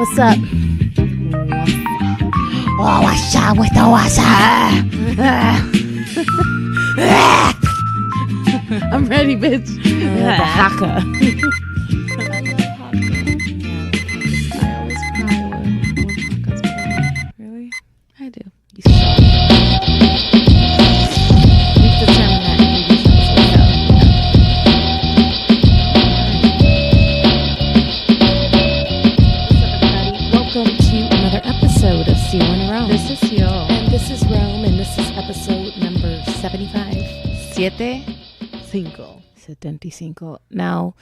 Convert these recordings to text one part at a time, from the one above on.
What's up? Oh, what's up with the what's up? I'm ready, bitch. The haka. I always cry when haka's playing. Really? I do. You suck. We've determined that in previous episodes. Welcome to another episode of Seal and Rome. This is Seal. And this is Rome, and this is episode number 75. 75. Now,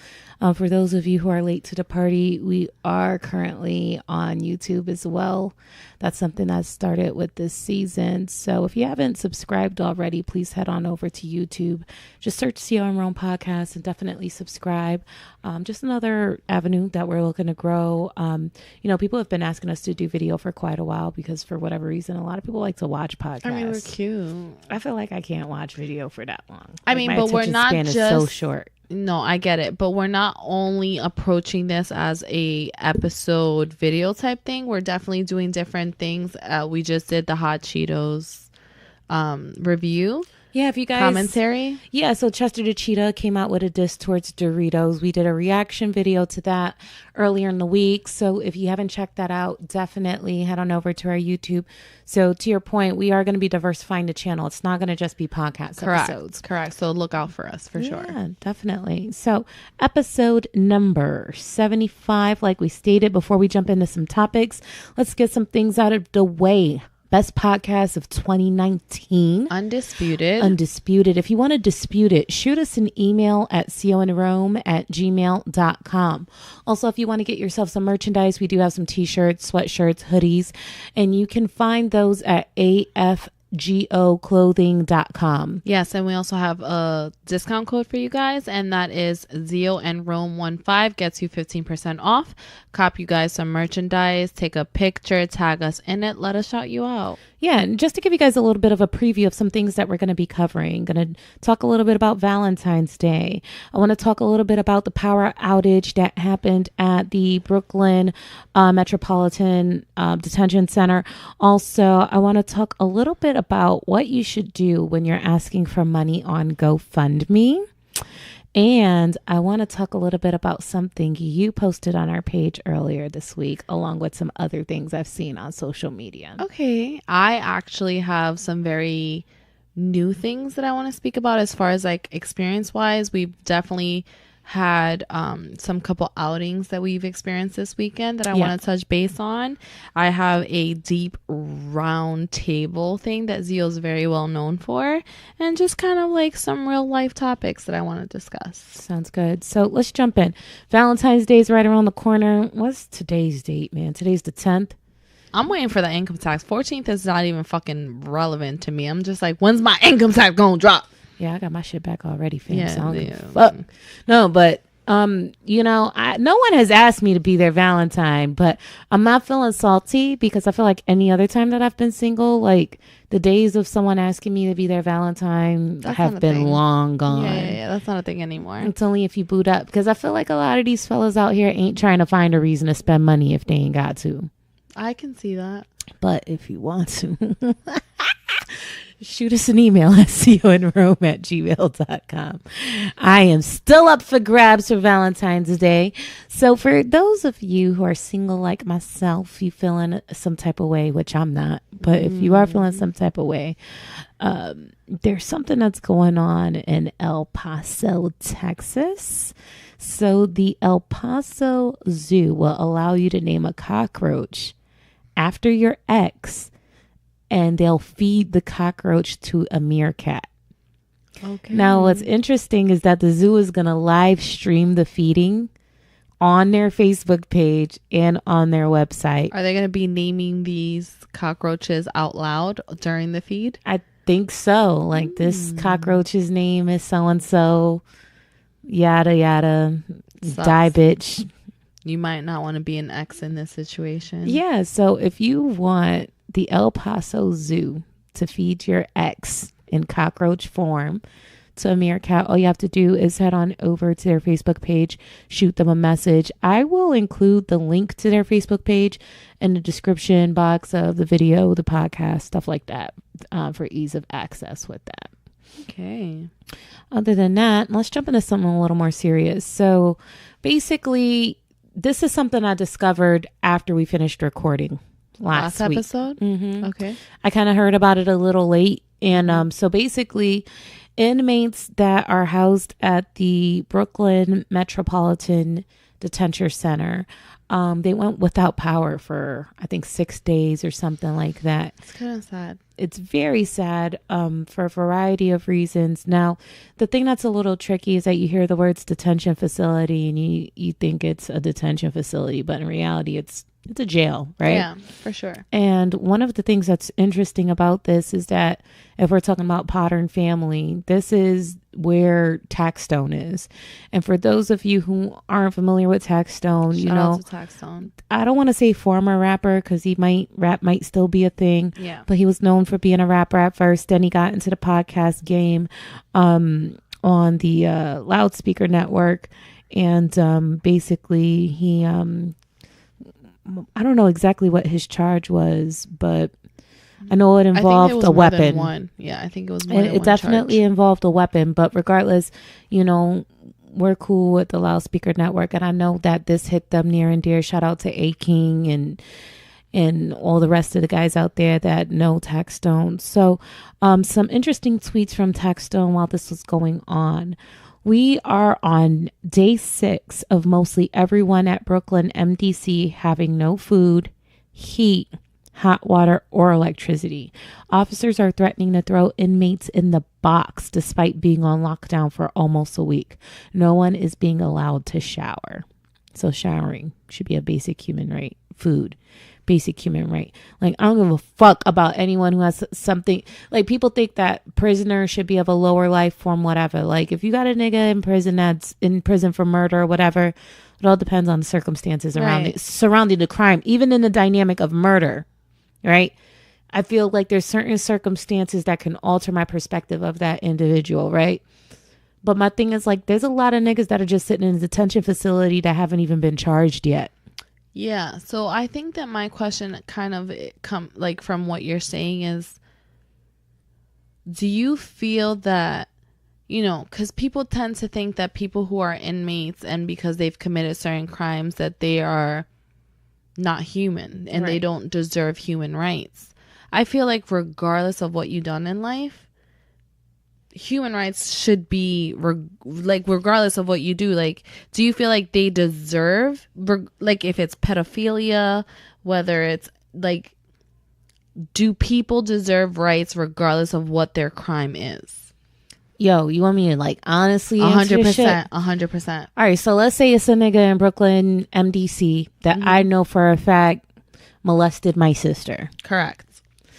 for those of you who are late to the party, we are currently on YouTube as well. That's something that started with this season. So if you haven't subscribed already, please head on over to YouTube. Just search Seal and Rome Podcast and definitely subscribe. Just another avenue that we're looking to grow. People have been asking us to do video for quite a while because for whatever reason, a lot of people like to watch podcasts. I mean, we're cute. I feel like I can't watch video for that long. I mean, but we're not just so short. No, I get it. But we're not only approaching this as a episode video type thing. We're definitely doing different things. We just did the Hot Cheetos review. Yeah, if you guys... Commentary. Yeah, so Chester the Cheetah came out with a diss towards Doritos. We did a reaction video to that earlier in the week. So if you haven't checked that out, definitely head on over to our YouTube. So to your point, we are going to be diversifying the channel. It's not going to just be podcast episodes. Correct. So look out for us for sure. Yeah, definitely. So episode number 75, like we stated, before we jump into some topics, let's get some things out of the way. Best podcast of 2019. Undisputed. If you want to dispute it, shoot us an email at coandrome@gmail.com. Also, if you want to get yourself some merchandise, we do have some t-shirts, sweatshirts, hoodies, and you can find those at afgoclothing.com. Yes, and we also have a discount code for you guys, and that is ZioandRome15 gets you 15% off. Cop you guys some merchandise, take a picture, tag us in it, let us shout you out. Yeah, and just to give you guys a little bit of a preview of some things that we're going to be covering, going to talk a little bit about Valentine's Day. I want to talk a little bit about the power outage that happened at the Brooklyn Metropolitan Detention Center. Also, I want to talk a little bit about what you should do when you're asking for money on GoFundMe. And I want to talk a little bit about something you posted on our page earlier this week, along with some other things I've seen on social media. Okay. I actually have some very new things that I want to speak about as far as like experience wise. We've definitely had some couple outings that we've experienced this weekend that I want to touch base on. I have a deep round table thing that Zio's very well known for, and just kind of like some real life topics that I want to discuss. Sounds good. So let's jump in. Valentine's Day is right around the corner. What's today's date, man? Today's the 10th. I'm waiting for the income tax. 14th is not even fucking relevant to me. I'm just like, when's my income tax gonna drop? Yeah, I got my shit back already, fam. Yeah, so I don't give a fuck. No, but no one has asked me to be their Valentine, but I'm not feeling salty because I feel like any other time that I've been single, like the days of someone asking me to be their Valentine have been long gone. Yeah, that's not a thing anymore. It's only if you boot up, because I feel like a lot of these fellas out here ain't trying to find a reason to spend money if they ain't got to. I can see that. But if you want to, shoot us an email at coandrome@gmail.com. I am still up for grabs for Valentine's Day. So for those of you who are single like myself, you feeling some type of way, which I'm not, but if you are feeling some type of way, there's something that's going on in El Paso, Texas. So the El Paso Zoo will allow you to name a cockroach after your ex, and they'll feed the cockroach to a meerkat. Okay. Now, what's interesting is that the zoo is going to live stream the feeding on their Facebook page and on their website. Are they going to be naming these cockroaches out loud during the feed? I think so. Like this cockroach's name is so-and-so, yada, yada, Sucks. die bitch. You might not want to be an ex in this situation. Yeah, so if you want the El Paso Zoo to feed your ex in cockroach form to a meerkat, all you have to do is head on over to their Facebook page, shoot them a message. I will include the link to their Facebook page in the description box of the video, the podcast, stuff like that, for ease of access with that. Okay. Other than that, let's jump into something a little more serious. So basically, this is something I discovered after we finished recording last week. Episode? Mm-hmm. Okay. I kind of heard about it a little late. And so basically, inmates that are housed at the Brooklyn Metropolitan Detention Center, they went without power for, I think, 6 days or something like that. It's kind of sad. It's very sad for a variety of reasons. Now, the thing that's a little tricky is that you hear the words detention facility and you think it's a detention facility, but in reality, it's a jail, right? Yeah, for sure. And one of the things that's interesting about this is that if we're talking about Modern Family, this is where Taxstone is. And for those of you who aren't familiar with Taxstone, Shout out to Taxstone. I don't want to say former rapper because rap might still be a thing. Yeah. But he was known for being a rapper at first. Then he got into the podcast game on the Loudspeaker Network. And basically he... I don't know exactly what his charge was, but I know it involved a weapon. Yeah, I think it was more than one. It definitely involved a weapon, but regardless, we're cool with the Loudspeaker Network, and I know that this hit them near and dear. Shout out to A King and all the rest of the guys out there that know Taxstone. So, some interesting tweets from Taxstone while this was going on. We are on day 6 of mostly everyone at Brooklyn MDC having no food, heat, hot water, or electricity. Officers are threatening to throw inmates in the box despite being on lockdown for almost a week. No one is being allowed to shower. So showering should be a basic human right. Food, basic human right. Like, I don't give a fuck about anyone who has something. Like, people think that prisoners should be of a lower life form, whatever. Like, if you got a nigga in prison that's in prison for murder or whatever, it all depends on the circumstances surrounding the crime, even in the dynamic of murder, right? I feel like there's certain circumstances that can alter my perspective of that individual, right? But my thing is, like, there's a lot of niggas that are just sitting in a detention facility that haven't even been charged yet. Yeah, so I think that my question kind of from what you're saying is, do you feel that, because people tend to think that people who are inmates and because they've committed certain crimes that they are not human and they don't deserve human rights. I feel like regardless of what you've done in life, human rights should be regardless of what you do. Like, do you feel like they deserve, like, if it's pedophilia, whether it's like, do people deserve rights regardless of what their crime is? Yo, you want me to, like, honestly answer 100%, 100%. All right, so let's say it's a nigga in Brooklyn MDC that I know for a fact molested my sister. Correct.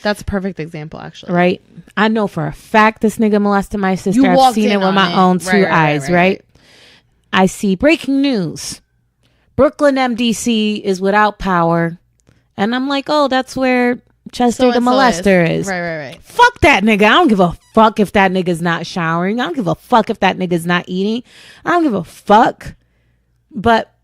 That's a perfect example, actually. Right? I know for a fact this nigga molested my sister. I've seen it with my own two eyes, right? I see breaking news. Brooklyn MDC is without power. And I'm like, oh, that's where Chester the molester is. Right. Fuck that nigga. I don't give a fuck if that nigga's not showering. I don't give a fuck if that nigga's not eating. I don't give a fuck. But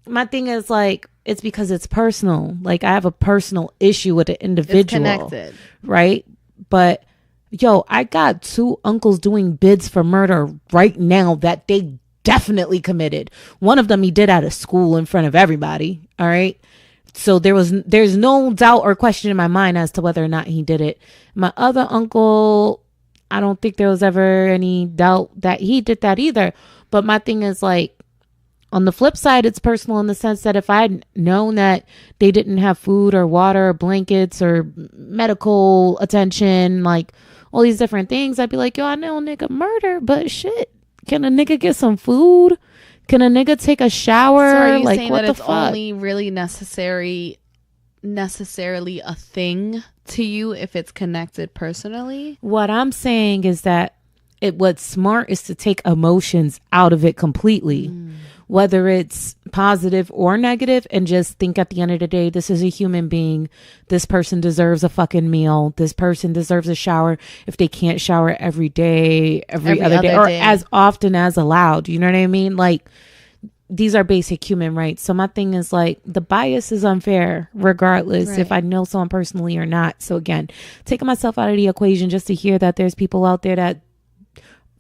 my thing is, like, it's because it's personal. Like, I have a personal issue with the individual. It's connected. Right? But, yo, I got 2 uncles doing bids for murder right now that they definitely committed. One of them he did out of school in front of everybody. All right? So there's no doubt or question in my mind as to whether or not he did it. My other uncle, I don't think there was ever any doubt that he did that either. But my thing is, like, on the flip side, it's personal in the sense that if I'd known that they didn't have food or water or blankets or medical attention, like all these different things, I'd be like, yo, I know a nigga murder, but shit, can a nigga get some food? Can a nigga take a shower? So are you like, saying what that the it's fuck? only really necessarily a thing to you if it's connected personally? What I'm saying is that what's smart is to take emotions out of it completely. whether it's positive or negative, and just think at the end of the day, this is a human being. This person deserves a fucking meal. This person deserves a shower if they can't shower every day, every other day, or as often as allowed. You know what I mean? Like, these are basic human rights. So my thing is like, the bias is unfair regardless if I know someone personally or not. So again, taking myself out of the equation just to hear that there's people out there that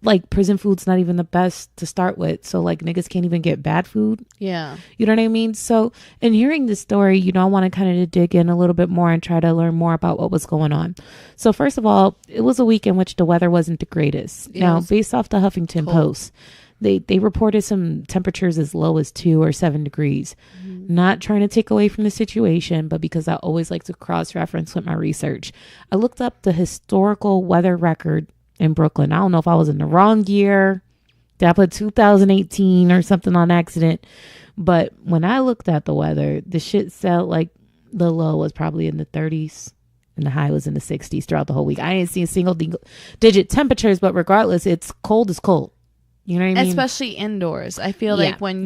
like prison food's not even the best to start with. So like niggas can't even get bad food. Yeah. You know what I mean? So in hearing this story, you know, I want to kind of dig in a little bit more and try to learn more about what was going on. So first of all, it was a week in which the weather wasn't the greatest. Now, based off the Huffington Post, they reported some temperatures as low as 2 or 7 degrees. Not trying to take away from the situation, but because I always like to cross-reference with my research. I looked up the historical weather record in Brooklyn. I don't know if I was in the wrong year. Did I put 2018 or something on accident? But when I looked at the weather, the shit felt like the low was probably in the 30s. And the high was in the 60s throughout the whole week. I didn't see a single digit temperatures, but regardless, it's cold as cold. You know what I mean? Especially indoors. I feel like when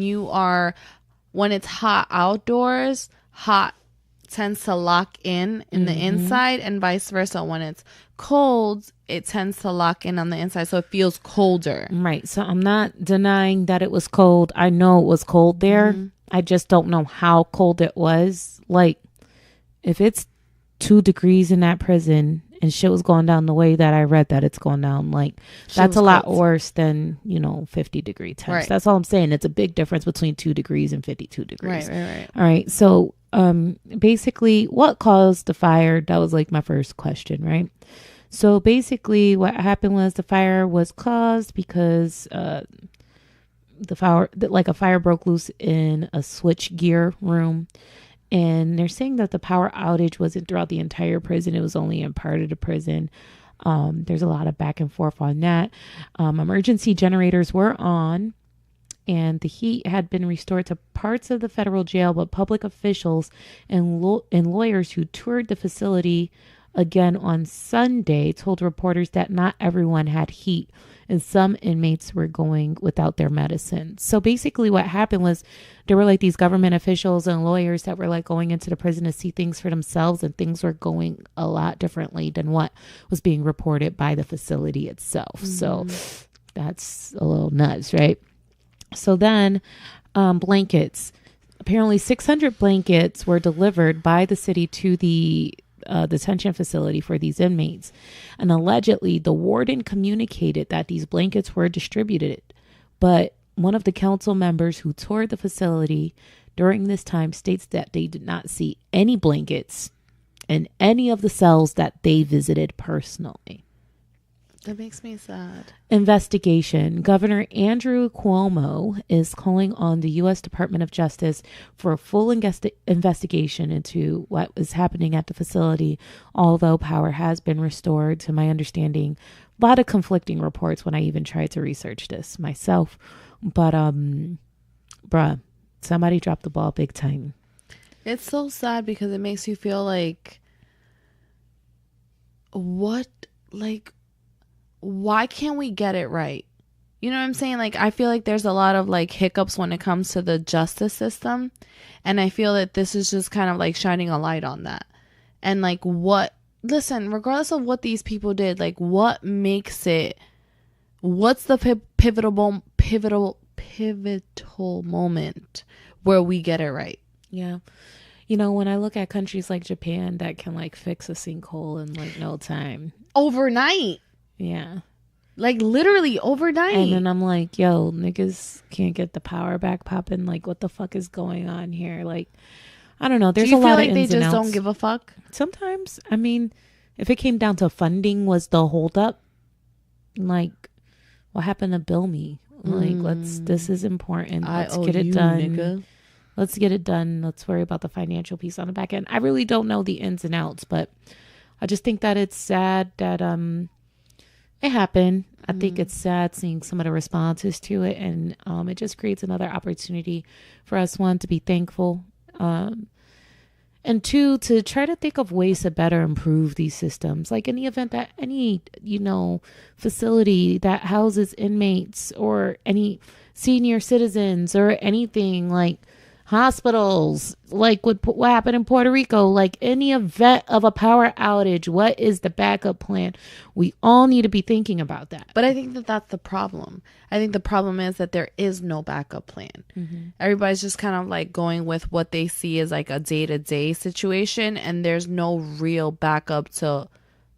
it's hot outdoors, hot tends to lock in the inside, and vice versa. When it's cold, it tends to lock in on the inside, so it feels colder. Right. So I'm not denying that it was cold. I know it was cold there. I just don't know how cold it was. Like, if it's 2 degrees in that prison and shit was going down the way that I read that it's going down, like, that's a lot worse than, 50-degree temps. Right. That's all I'm saying. It's a big difference between 2 degrees and 52 degrees. Right. All right. So basically, what caused the fire? That was like my first question, right? So basically what happened was the fire was caused because a fire broke loose in a switch gear room. And they're saying that the power outage wasn't throughout the entire prison. It was only in part of the prison. There's a lot of back and forth on that. Emergency generators were on, and the heat had been restored to parts of the federal jail, but public officials and lawyers who toured the facility again on Sunday told reporters that not everyone had heat, and some inmates were going without their medicine. So basically what happened was there were like these government officials and lawyers that were like going into the prison to see things for themselves, and things were going a lot differently than what was being reported by the facility itself. So that's a little nuts, right? So then blankets. Apparently 600 blankets were delivered by the city to the detention facility for these inmates. And allegedly, the warden communicated that these blankets were distributed. But one of the council members who toured the facility during this time states that they did not see any blankets in any of the cells that they visited personally. That makes me sad. Investigation. Governor Andrew Cuomo is calling on the U.S. Department of Justice for a full investigation into what is happening at the facility, although power has been restored, to my understanding. A lot of conflicting reports when I even tried to research this myself. But, bruh, somebody dropped the ball big time. It's so sad because it makes you feel like, why can't we get it right? You know what I'm saying? Like, I feel like there's a lot of like hiccups when it comes to the justice system. And I feel that this is just kind of like shining a light on that. And like listen, regardless of what these people did, like what's the pivotal moment where we get it right? Yeah. When I look at countries like Japan that can like fix a sinkhole in like no time. Overnight. Yeah. Like literally overnight. And then I'm like, yo, niggas can't get the power back popping. Like, what the fuck is going on here? Like, I don't know. There's a lot of ins and outs. Do you feel like they just don't give a fuck? Sometimes. I mean, if it came down to funding was the holdup, like, what happened to Bill Me? Like, this is important. Let's get it done. Nigga. Let's get it done. Let's worry about the financial piece on the back end. I really don't know the ins and outs, but I just think that it's sad that, it happened. I think it's sad seeing some of the responses to it, and it just creates another opportunity for us, one, to be thankful, and And two, to try to think of ways to better improve these systems. Like in the event that any, facility that houses inmates or any senior citizens or anything like hospitals, like what happened in Puerto Rico, like any event of a power outage, what is the backup plan? We all need to be thinking about that. But I think that that's the problem. I think the problem is that there is no backup plan. Everybody's just kind of like going with what they see as like a day-to-day situation, and there's no real backup to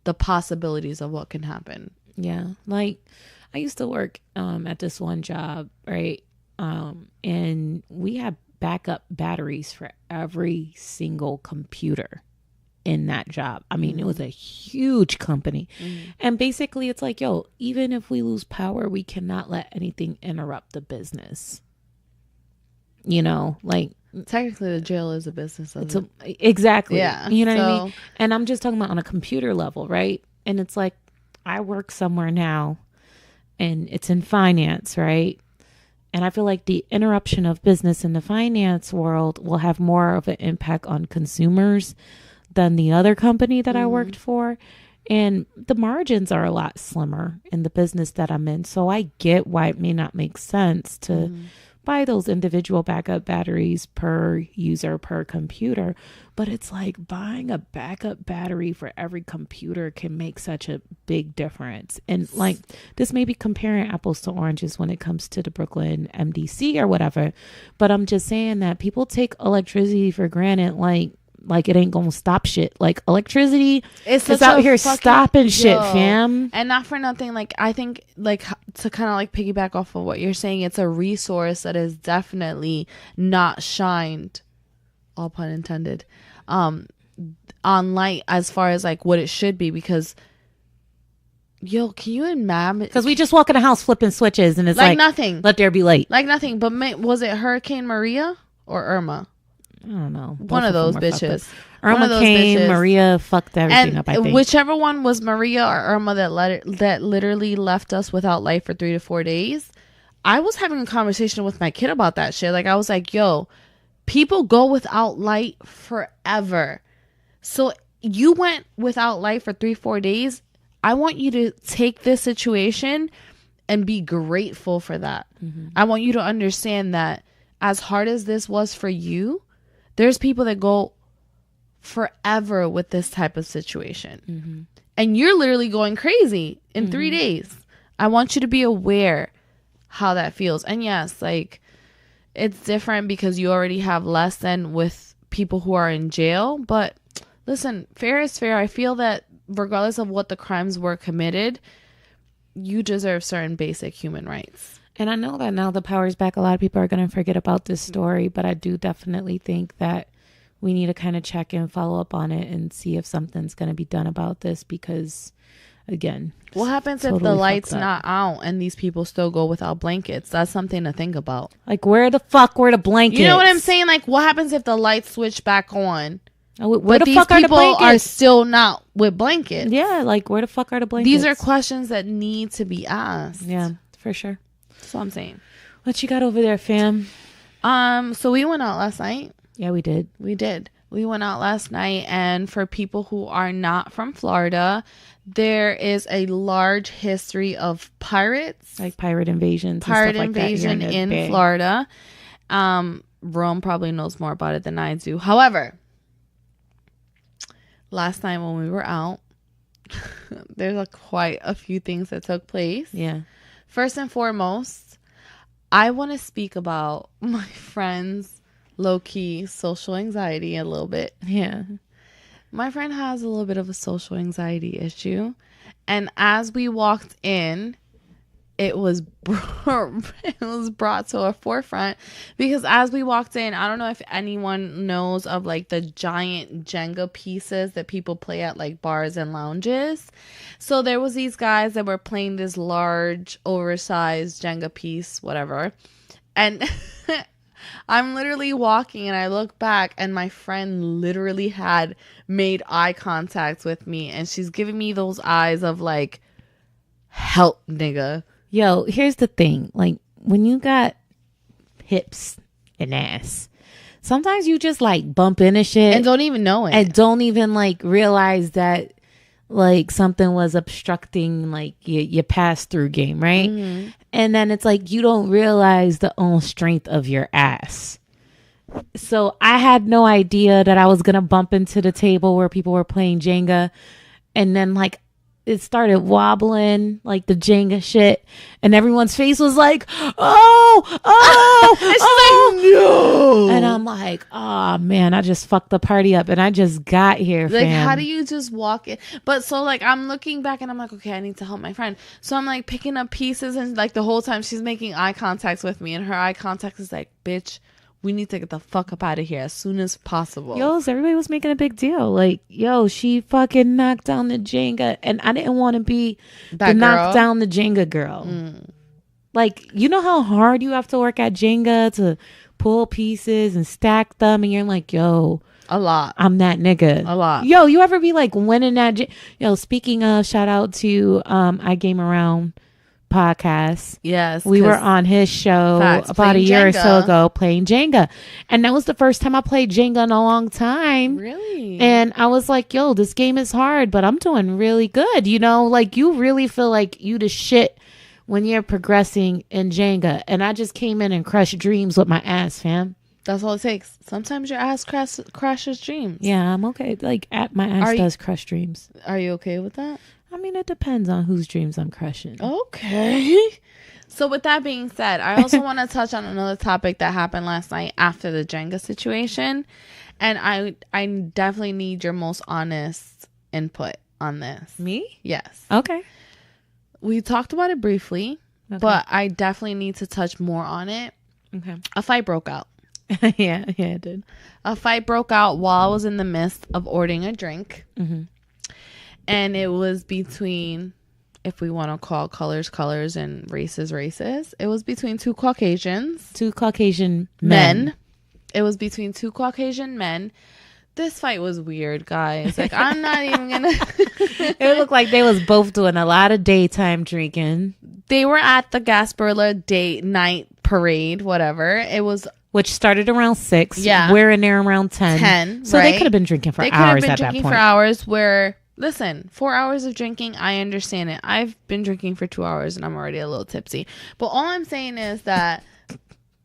the possibilities of what can happen. Yeah. Like I used to work at this one job, right? And we had backup batteries for every single computer in that job. I mean, it was a huge company. And basically it's like, yo, even if we lose power, we cannot let anything interrupt the business. Like technically the jail is a business. Exactly. Yeah. You know what I mean? And I'm just talking about on a computer level, right? And it's like, I work somewhere now and it's in finance, right? And I feel like the interruption of business in the finance world will have more of an impact on consumers than the other company that I worked for. And the margins are a lot slimmer in the business that I'm in. So I get why it may not make sense to buy those individual backup batteries per user, per computer. But it's like buying a backup battery for every computer can make such a big difference. And like this may be comparing apples to oranges when it comes to the Brooklyn MDC or whatever. But I'm just saying that people take electricity for granted, like it ain't gonna stop shit. Like electricity is out here stopping shit, fam. And not for nothing, like I think like to kind of like piggyback off of what you're saying, it's a resource that is definitely not shined, all pun intended, on light as far as like what it should be. Because yo, can you imagine? Because we just walk in the house flipping switches and it's like nothing. Let there be light. Like nothing. But was it Hurricane Maria or Irma? I don't know. One of those bitches. Irma came, Maria fucked everything up, I think. Whichever one was Maria or Irma that literally left us without light for 3 to 4 days. I was having a conversation with my kid about that shit. Like I was like, yo, people go without light forever. So you went without light for 3-4 days. I want you to take this situation and be grateful for that. I want you to understand that as hard as this was for you, there's people that go forever with this type of situation. And you're literally going crazy in 3 days. I want you to be aware how that feels. And yes, like it's different because you already have less than with people who are in jail. But listen, fair is fair. I feel that regardless of what the crimes were committed, you deserve certain basic human rights. And I know that now the power's back, a lot of people are going to forget about this story, but I do definitely think that we need to kind of check and follow up on it and see if something's going to be done about this because, again, what happens if the light's not out and these people still go without blankets? That's something to think about. Like, where the fuck were the blankets? You know what I'm saying? Like, what happens if the lights switch back on? Where the fuck are the blankets? Are still not with blankets. Yeah, like, where the fuck are the blankets? These are questions that need to be asked. Yeah, for sure. That's what I'm saying. What you got over there, fam? So we went out last night. Yeah, we did. We went out last night, and for people who are not from Florida, there is a large history of pirates, like pirate invasions, pirate and stuff invasion like that in Florida. Rome probably knows more about it than I do. However, last night when we were out, there's quite a few things that took place. Yeah. First and foremost, I want to speak about my friend's low-key social anxiety a little bit. Yeah. My friend has a little bit of a social anxiety issue. And as we walked in, it was brought to a forefront because as we walked in, I don't know if anyone knows of like the giant Jenga pieces that people play at like bars and lounges. So there was these guys that were playing this large, oversized Jenga piece, whatever. And I'm literally walking and I look back and my friend literally had made eye contact with me. And she's giving me those eyes of like, help, nigga. Yo, here's the thing. Like, when you got hips and ass, sometimes you just like bump into shit and don't even know it. And don't even like realize that like something was obstructing like your pass through game, right? Mm-hmm. And then it's like you don't realize the own strength of your ass. So I had no idea that I was gonna bump into the table where people were playing Jenga, and then like it started wobbling like the Jenga shit, and everyone's face was like, oh, and she's like, no, and I'm like, oh man, I just fucked the party up, and I just got here. Like, fam. how do you just walk in? But so like I'm looking back and I'm like, okay, I need to help my friend. So I'm like picking up pieces, and like the whole time she's making eye contact with me, and her eye contact is like, bitch, we need to get the fuck up out of here as soon as possible. Yo, so everybody was making a big deal. Like, yo, she fucking knocked down the Jenga. And I didn't want to be the knock down the Jenga girl. Like, you know how hard you have to work at Jenga to pull pieces and stack them? And you're like, yo. A lot. I'm that nigga. A lot. Yo, you ever be like winning that? Yo, speaking of, shout out to I Game Around podcast. Yes, we were on his show about a year or so ago playing Jenga, and that was the first time I played Jenga in a long time. Really? And I was like, yo, this game is hard, but I'm doing really good. You know, like you really feel like you the shit when you're progressing in Jenga. And I just came in and crushed dreams with my ass, fam. That's all it takes. Sometimes your ass crashes dreams. Yeah, I'm okay. Like my ass does crush dreams. Are you okay with that? I mean, it depends on whose dreams I'm crushing. Okay. So with that being said, I also want to touch on another topic that happened last night after the Jenga situation. And I definitely need your most honest input on this. Me? Yes. Okay. We talked about it briefly, but I definitely need to touch more on it. Okay. A fight broke out. yeah, it did. A fight broke out while I was in the midst of ordering a drink. Mm-hmm. And it was between, if we want to call colors and races, it was between two Caucasian men. It was between two Caucasian men. This fight was weird, guys. Like, I'm not even gonna. It looked like they was both doing a lot of daytime drinking. They were at the Gasparilla date night parade, whatever. It was. Which started around 6. Yeah. We're in there around 10. So they could have been drinking for hours at that point. They could have been drinking for hours where... Listen, 4 hours of drinking, I understand it. I've been drinking for 2 hours and I'm already a little tipsy. But all I'm saying is that,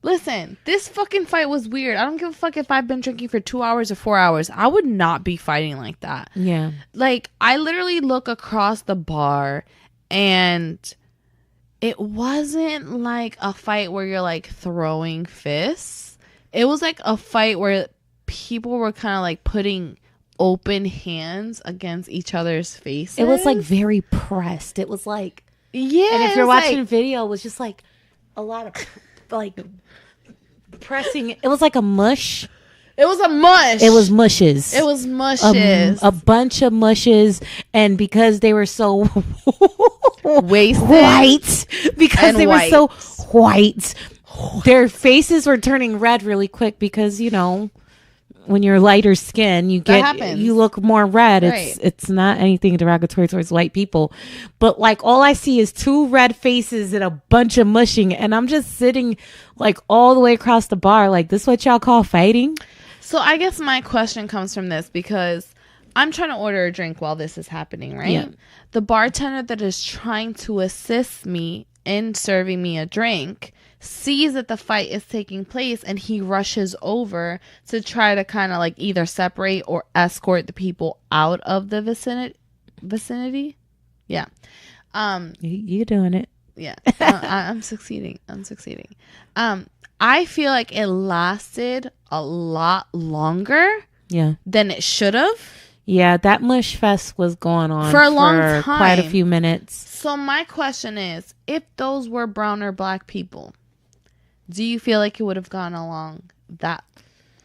listen, this fucking fight was weird. I don't give a fuck if I've been drinking for 2 hours or 4 hours. I would not be fighting like that. Yeah. Like, I literally look across the bar and it wasn't like a fight where you're like throwing fists. It was like a fight where people were kind of like putting open hands against each other's faces. It was like very pressed. It was like, yeah. And if you're watching a video, it was just like a lot of like pressing. It was like a mush. It was a mush. It was mushes. It was mushes. A bunch of mushes, and because they were so wasted, white, because they were so white, their faces were turning red really quick because you know. When you're lighter skin, you look more red. Right. It's not anything derogatory towards white people, but like all I see is two red faces and a bunch of mushing, and I'm just sitting like all the way across the bar. Like, this what y'all call fighting? So I guess my question comes from this because I'm trying to order a drink while this is happening, right? Yeah. The bartender that is trying to assist me in serving me a drink sees that the fight is taking place and he rushes over to try to kind of like either separate or escort the people out of the vicinity. Yeah. You're doing it. Yeah. I'm succeeding. I feel like it lasted a lot longer than it should have. Yeah, that mush fest was going on for a long time. Quite a few minutes. So my question is, if those were brown or black people, do you feel like it would have gone along that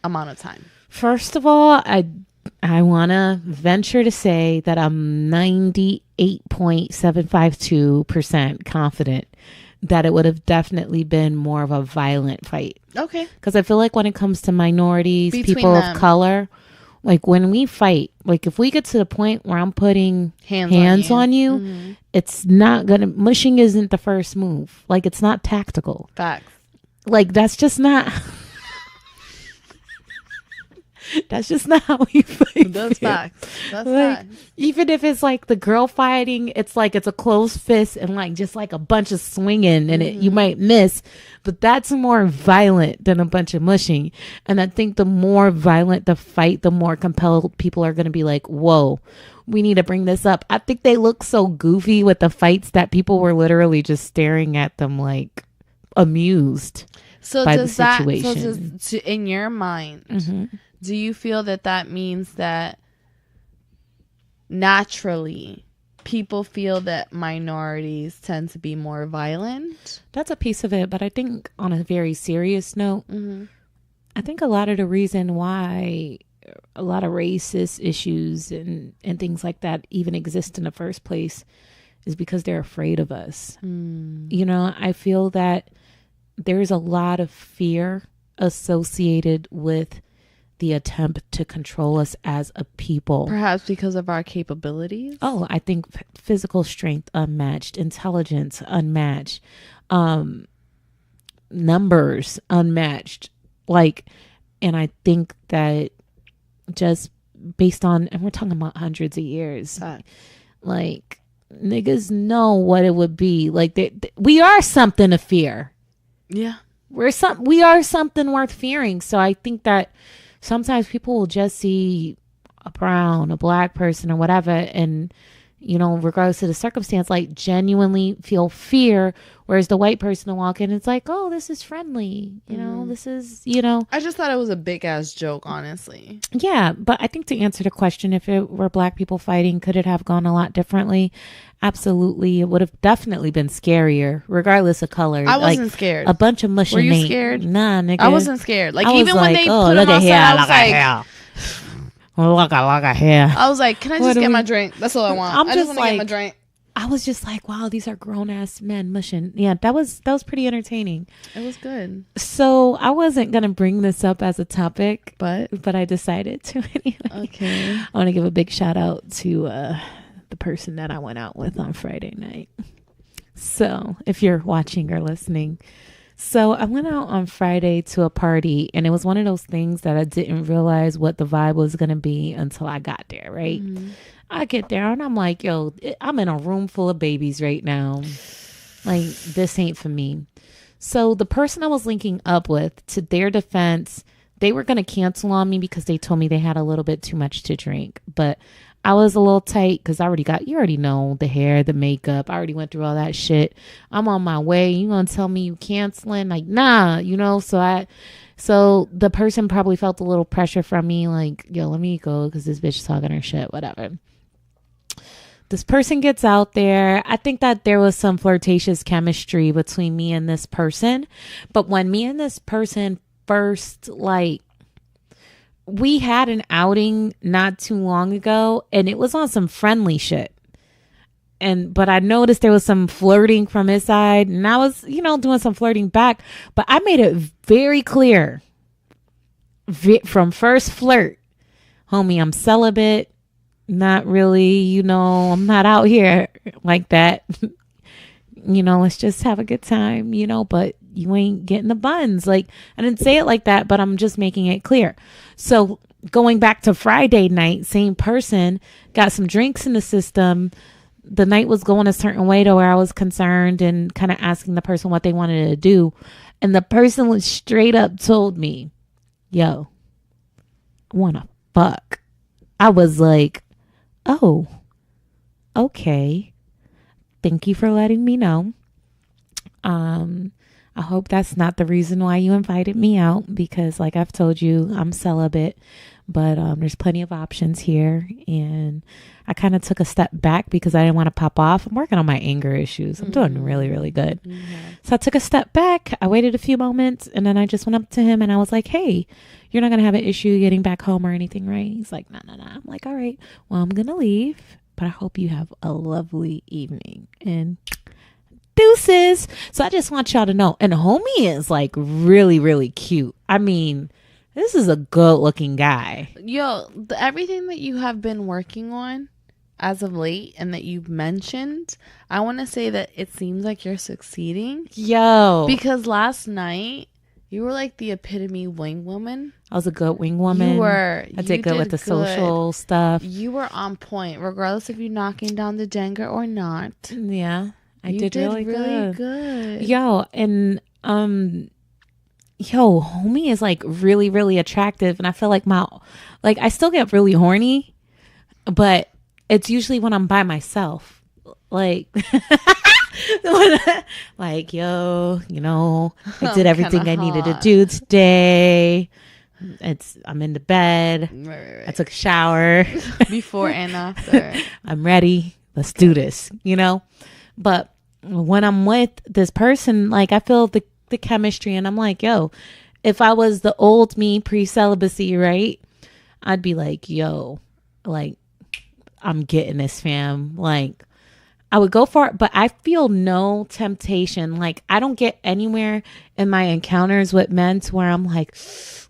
amount of time? First of all, I want to venture to say that I'm 98.752% confident that it would have definitely been more of a violent fight. Okay. Because I feel like when it comes to minorities, Between people them. of color, like when we fight, like if we get to the point where I'm putting hands on you, mm-hmm. It's not gonna, mushing isn't the first move. Like, it's not tactical. Facts. Like, that's just not That's just not how we fight. That's facts. That's Like, facts. even if it's like the girl fighting, it's like it's a closed fist and like just like a bunch of swinging and you might miss, but that's more violent than a bunch of mushing. And I think the more violent the fight, the more compelled people are going to be like, whoa, we need to bring this up. I think they look so goofy with the fights that people were literally just staring at them like amused So by does the that, situation. in your mind, do you feel that that means that naturally people feel that minorities tend to be more violent? That's a piece of it, but I think on a very serious note, I think a lot of the reason why a lot of racist issues and things like that even exist in the first place is because they're afraid of us. You know, I feel that there's a lot of fear associated with the attempt to control us as a people. Perhaps because of our capabilities? Oh, I think physical strength unmatched, intelligence unmatched, numbers unmatched. Like, and I think that just based on, and we're talking about hundreds of years, like niggas know what it would be. Like we are something to fear. Yeah. We are something worth fearing. So I think that sometimes people will just see a brown, a black person or whatever, and, you know, regardless of the circumstance, like genuinely feel fear. Whereas the white person will walk in, it's like, oh, this is friendly. You know, this is, you know. I just thought it was a big ass joke, honestly. Yeah. But I think to answer the question, if it were black people fighting, could it have gone a lot differently? Absolutely. It would have definitely been scarier, regardless of color. I wasn't scared. A bunch of mushing. Were you scared? Nah, nigga. I wasn't scared. Like, I was even when they oh, put look them at outside, here, I was look like, at here. Look at here. I was like, can I What just do get we- my drink? That's all I want. I'm I just just want to get my like- drink. I was just like, wow, these are grown ass men mushing. Yeah, that was pretty entertaining. It was good. So I wasn't gonna bring this up as a topic, But I decided to anyway. okay. I want to give a big shout out to the person that I went out with on Friday night. So if you're watching or listening, so I went out on Friday to a party, and it was one of those things that I didn't realize what the vibe was gonna be until I got there. Right. I get there and I'm like, yo, I'm in a room full of babies right now. Like, this ain't for me. So the person I was linking up with, to their defense, they were going to cancel on me because they told me they had a little bit too much to drink. But I was a little tight because you already know the hair, the makeup. I already went through all that shit. I'm on my way. You going to tell me you canceling? Like, nah, you know, so the person probably felt a little pressure from me. Like, yo, let me go because this bitch is talking her shit, whatever. This person gets out there. I think that there was some flirtatious chemistry between me and this person. But when me and this person first, like, we had an outing not too long ago, and it was on some friendly shit. But I noticed there was some flirting from his side, and I was, you know, doing some flirting back. But I made it very clear from first flirt, homie, I'm celibate. Not really, you know, I'm not out here like that. You know, let's just have a good time, you know, but you ain't getting the buns. Like, I didn't say it like that, but I'm just making it clear. So going back to Friday night, same person, got some drinks in the system. The night was going a certain way to where I was concerned and kind of asking the person what they wanted to do. And the person was straight up told me, yo, I want to fuck. I was like, oh, okay. Thank you for letting me know. I hope that's not the reason why you invited me out, because like I've told you, I'm celibate, but there's plenty of options here. And I kind of took a step back because I didn't want to pop off. I'm working on my anger issues. I'm doing really, really good. So I took a step back. I waited a few moments, and then I just went up to him and I was like, hey, you're not going to have an issue getting back home or anything, right? He's like, no. I'm like, all right, well, I'm going to leave, but I hope you have a lovely evening. And deuces. So I just want y'all to know. And homie is like really, really cute. I mean, this is a good looking guy. Yo, everything that you have been working on as of late and that you've mentioned, I want to say that it seems like you're succeeding. Yo. Because last night, You were like the epitome wing woman. I was a good wing woman. You were. I did good with the social stuff. You were on point, regardless if you're knocking down the Jenga or not. Yeah, I did really good. Yo, and homie is like really, really attractive, and I feel like I still get really horny, but it's usually when I'm by myself. Like, like, yo, I did everything I needed to do today. I'm in the bed. Right. I took a shower. Before and after. I'm ready. Let's do this, But when I'm with this person, like, I feel the chemistry, and I'm like, yo, if I was the old me pre-celibacy, right, I'd be like, yo, like, I'm getting this, fam. Like, I would go for it, but I feel no temptation. Like, I don't get anywhere in my encounters with men to where I'm like,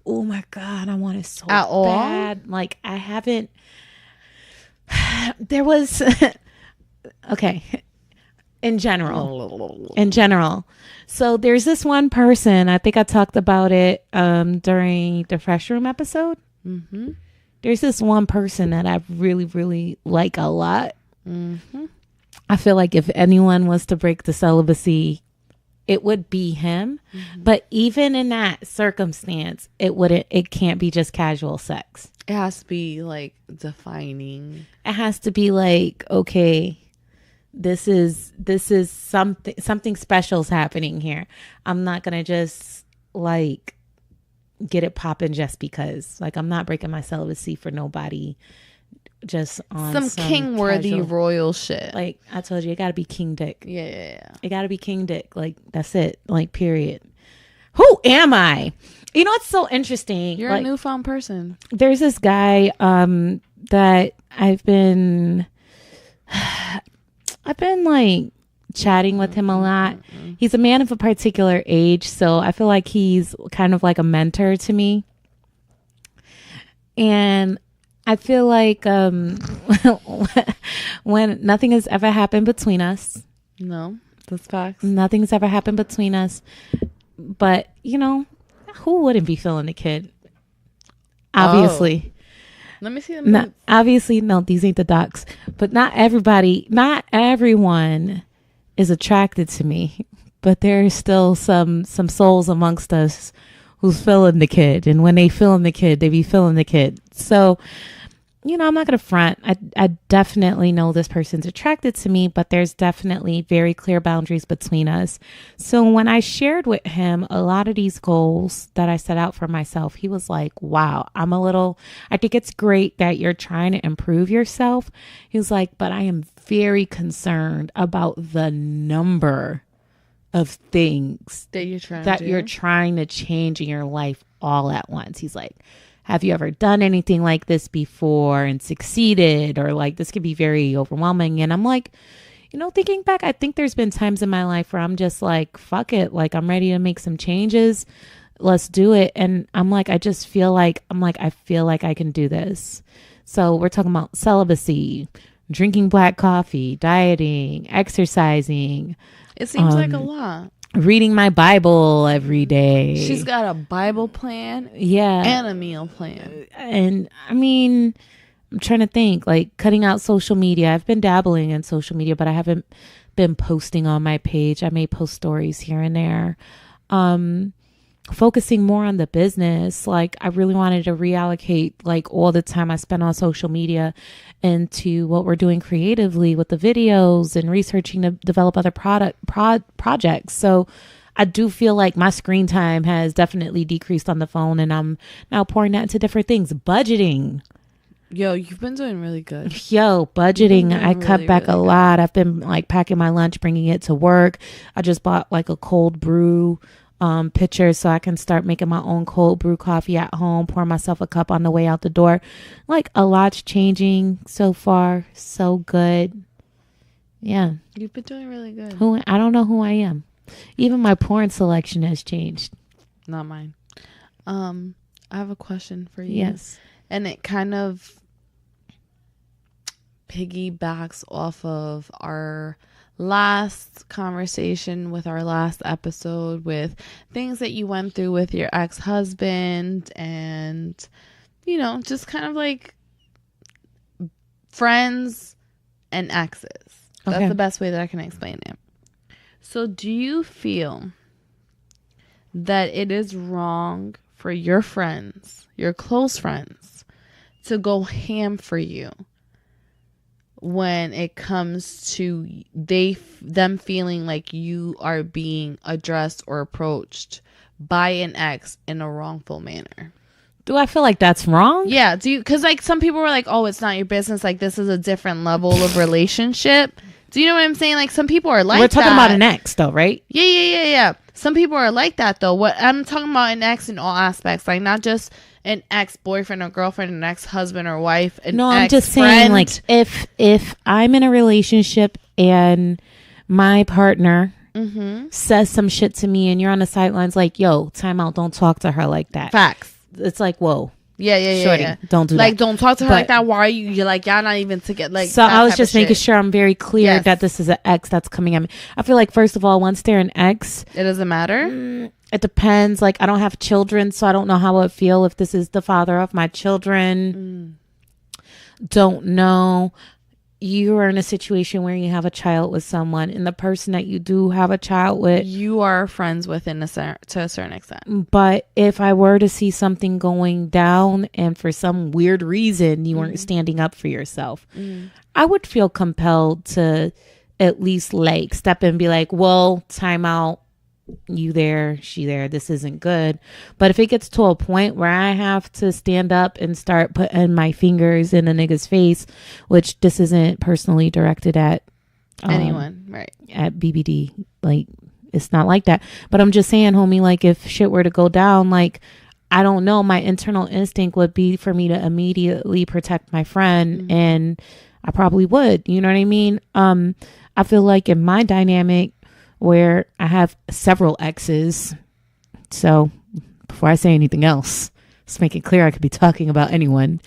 oh my God, I want it so at all bad. Like, I haven't. There was okay. In general. So there's this one person, I think I talked about it during the Fresh Room episode. Mm-hmm. There's this one person that I really, really like a lot. Mm-hmm. I feel like if anyone was to break the celibacy, it would be him. Mm-hmm. But even in that circumstance, it can't be just casual sex. It has to be like defining. It has to be like, okay, this is something special's happening here. I'm not going to just like get it popping just because. Like, I'm not breaking my celibacy for nobody. Just on some king-worthy casual, royal shit. Like I told you, it gotta be king dick. Yeah. It gotta be king dick. Like, that's it. Like, period. Who am I? It's so interesting. You're a newfound person. There's this guy that I've been like chatting with him a lot. He's a man of a particular age, so I feel like he's kind of like a mentor to me. And I feel like when nothing has ever happened between us. No, that's facts. Nothing's ever happened between us. But, who wouldn't be feeling the kid? Obviously. Let me see them. Obviously, no, these ain't the docs. But not everyone is attracted to me. But there's still some souls amongst us who's feeling the kid. And when they feeling the kid, they be feeling the kid. So, I'm not going to front. I definitely know this person's attracted to me, but there's definitely very clear boundaries between us. So when I shared with him a lot of these goals that I set out for myself, he was like, wow, I think it's great that you're trying to improve yourself. He was like, but I am very concerned about the number of things that you're trying to change in your life all at once. He's like, have you ever done anything like this before and succeeded? Or like, this could be very overwhelming. And I'm like, thinking back, I think there's been times in my life where I'm just like, fuck it. Like, I'm ready to make some changes. Let's do it. And I'm like, I feel like I can do this. So we're talking about celibacy, drinking black coffee, dieting, exercising. It seems like a lot. Reading my Bible every day. She's got a Bible plan. Yeah. And a meal plan. And I mean, I'm trying to think, like, cutting out social media. I've been dabbling in social media, but I haven't been posting on my page. I may post stories here and there. Focusing more on the business. Like, I really wanted to reallocate like all the time I spent on social media into what we're doing creatively with the videos and researching to develop other projects. So I do feel like my screen time has definitely decreased on the phone, and I'm now pouring that into different things. Budgeting. Yo, you've been doing really good. Budgeting. I cut back a lot. I've been like packing my lunch, bringing it to work. I just bought like a cold brew pitcher so I can start making my own cold brew coffee at home, pour myself a cup on the way out the door. Like, a lot's changing so far. So good. Yeah. You've been doing really good. I don't know who I am. Even my porn selection has changed. Not mine. I have a question for you. Yes. And it kind of piggybacks off of our last conversation, with our last episode, with things that you went through with your ex-husband, and, you know, just kind of like friends and exes. That's the best way that I can explain it. So do you feel that it is wrong for your friends, your close friends, to go ham for you when it comes to them feeling like you are being addressed or approached by an ex in a wrongful manner? Do I feel like that's wrong? Yeah. Do you? Because like some people were like, "Oh, it's not your business. Like this is a different level of relationship." Do you know what I'm saying? Like some people are like that. We're talking about an ex, though, right? Yeah. Some people are like that, though. What I'm talking about, an ex in all aspects, like not just an ex-boyfriend or girlfriend, an ex-husband or wife. I'm just saying, like if I'm in a relationship and my partner says some shit to me, and you're on the sidelines, like, "Yo, time out, don't talk to her like that." Facts. It's like, whoa. Yeah. Shorty, don't do that. Like, don't talk to her like that. Why are you're like, y'all not even together? Like, so I was just making sure I'm very clear that this is an ex that's coming at me. I feel like, first of all, once they're an ex, it doesn't matter. It depends. Like, I don't have children, so I don't know how I would feel if this is the father of my children. Don't know. You are in a situation where you have a child with someone, and the person that you do have a child with, you are friends with to a certain extent. But if I were to see something going down and for some weird reason you weren't standing up for yourself, I would feel compelled to at least like step in and be like, "Well, time out. You there, she there, this isn't good." But if it gets to a point where I have to stand up and start putting my fingers in a nigga's face, which this isn't personally directed at anyone, right? At BBD, like, it's not like that. But I'm just saying, homie, like, if shit were to go down, like, I don't know, my internal instinct would be for me to immediately protect my friend, and I probably would, you know what I mean? I feel like in my dynamic, where I have several exes. So before I say anything else, let's make it clear I could be talking about anyone.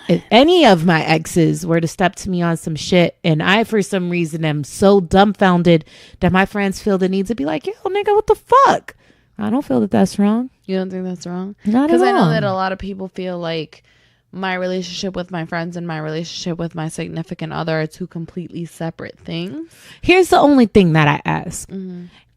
If any of my exes were to step to me on some shit, and I, for some reason, am so dumbfounded that my friends feel the need to be like, "Yo, nigga, what the fuck?" I don't feel that that's wrong. You don't think that's wrong? Not at all. Because I know that a lot of people feel like my relationship with my friends and my relationship with my significant other are two completely separate things. Here's the only thing that I ask.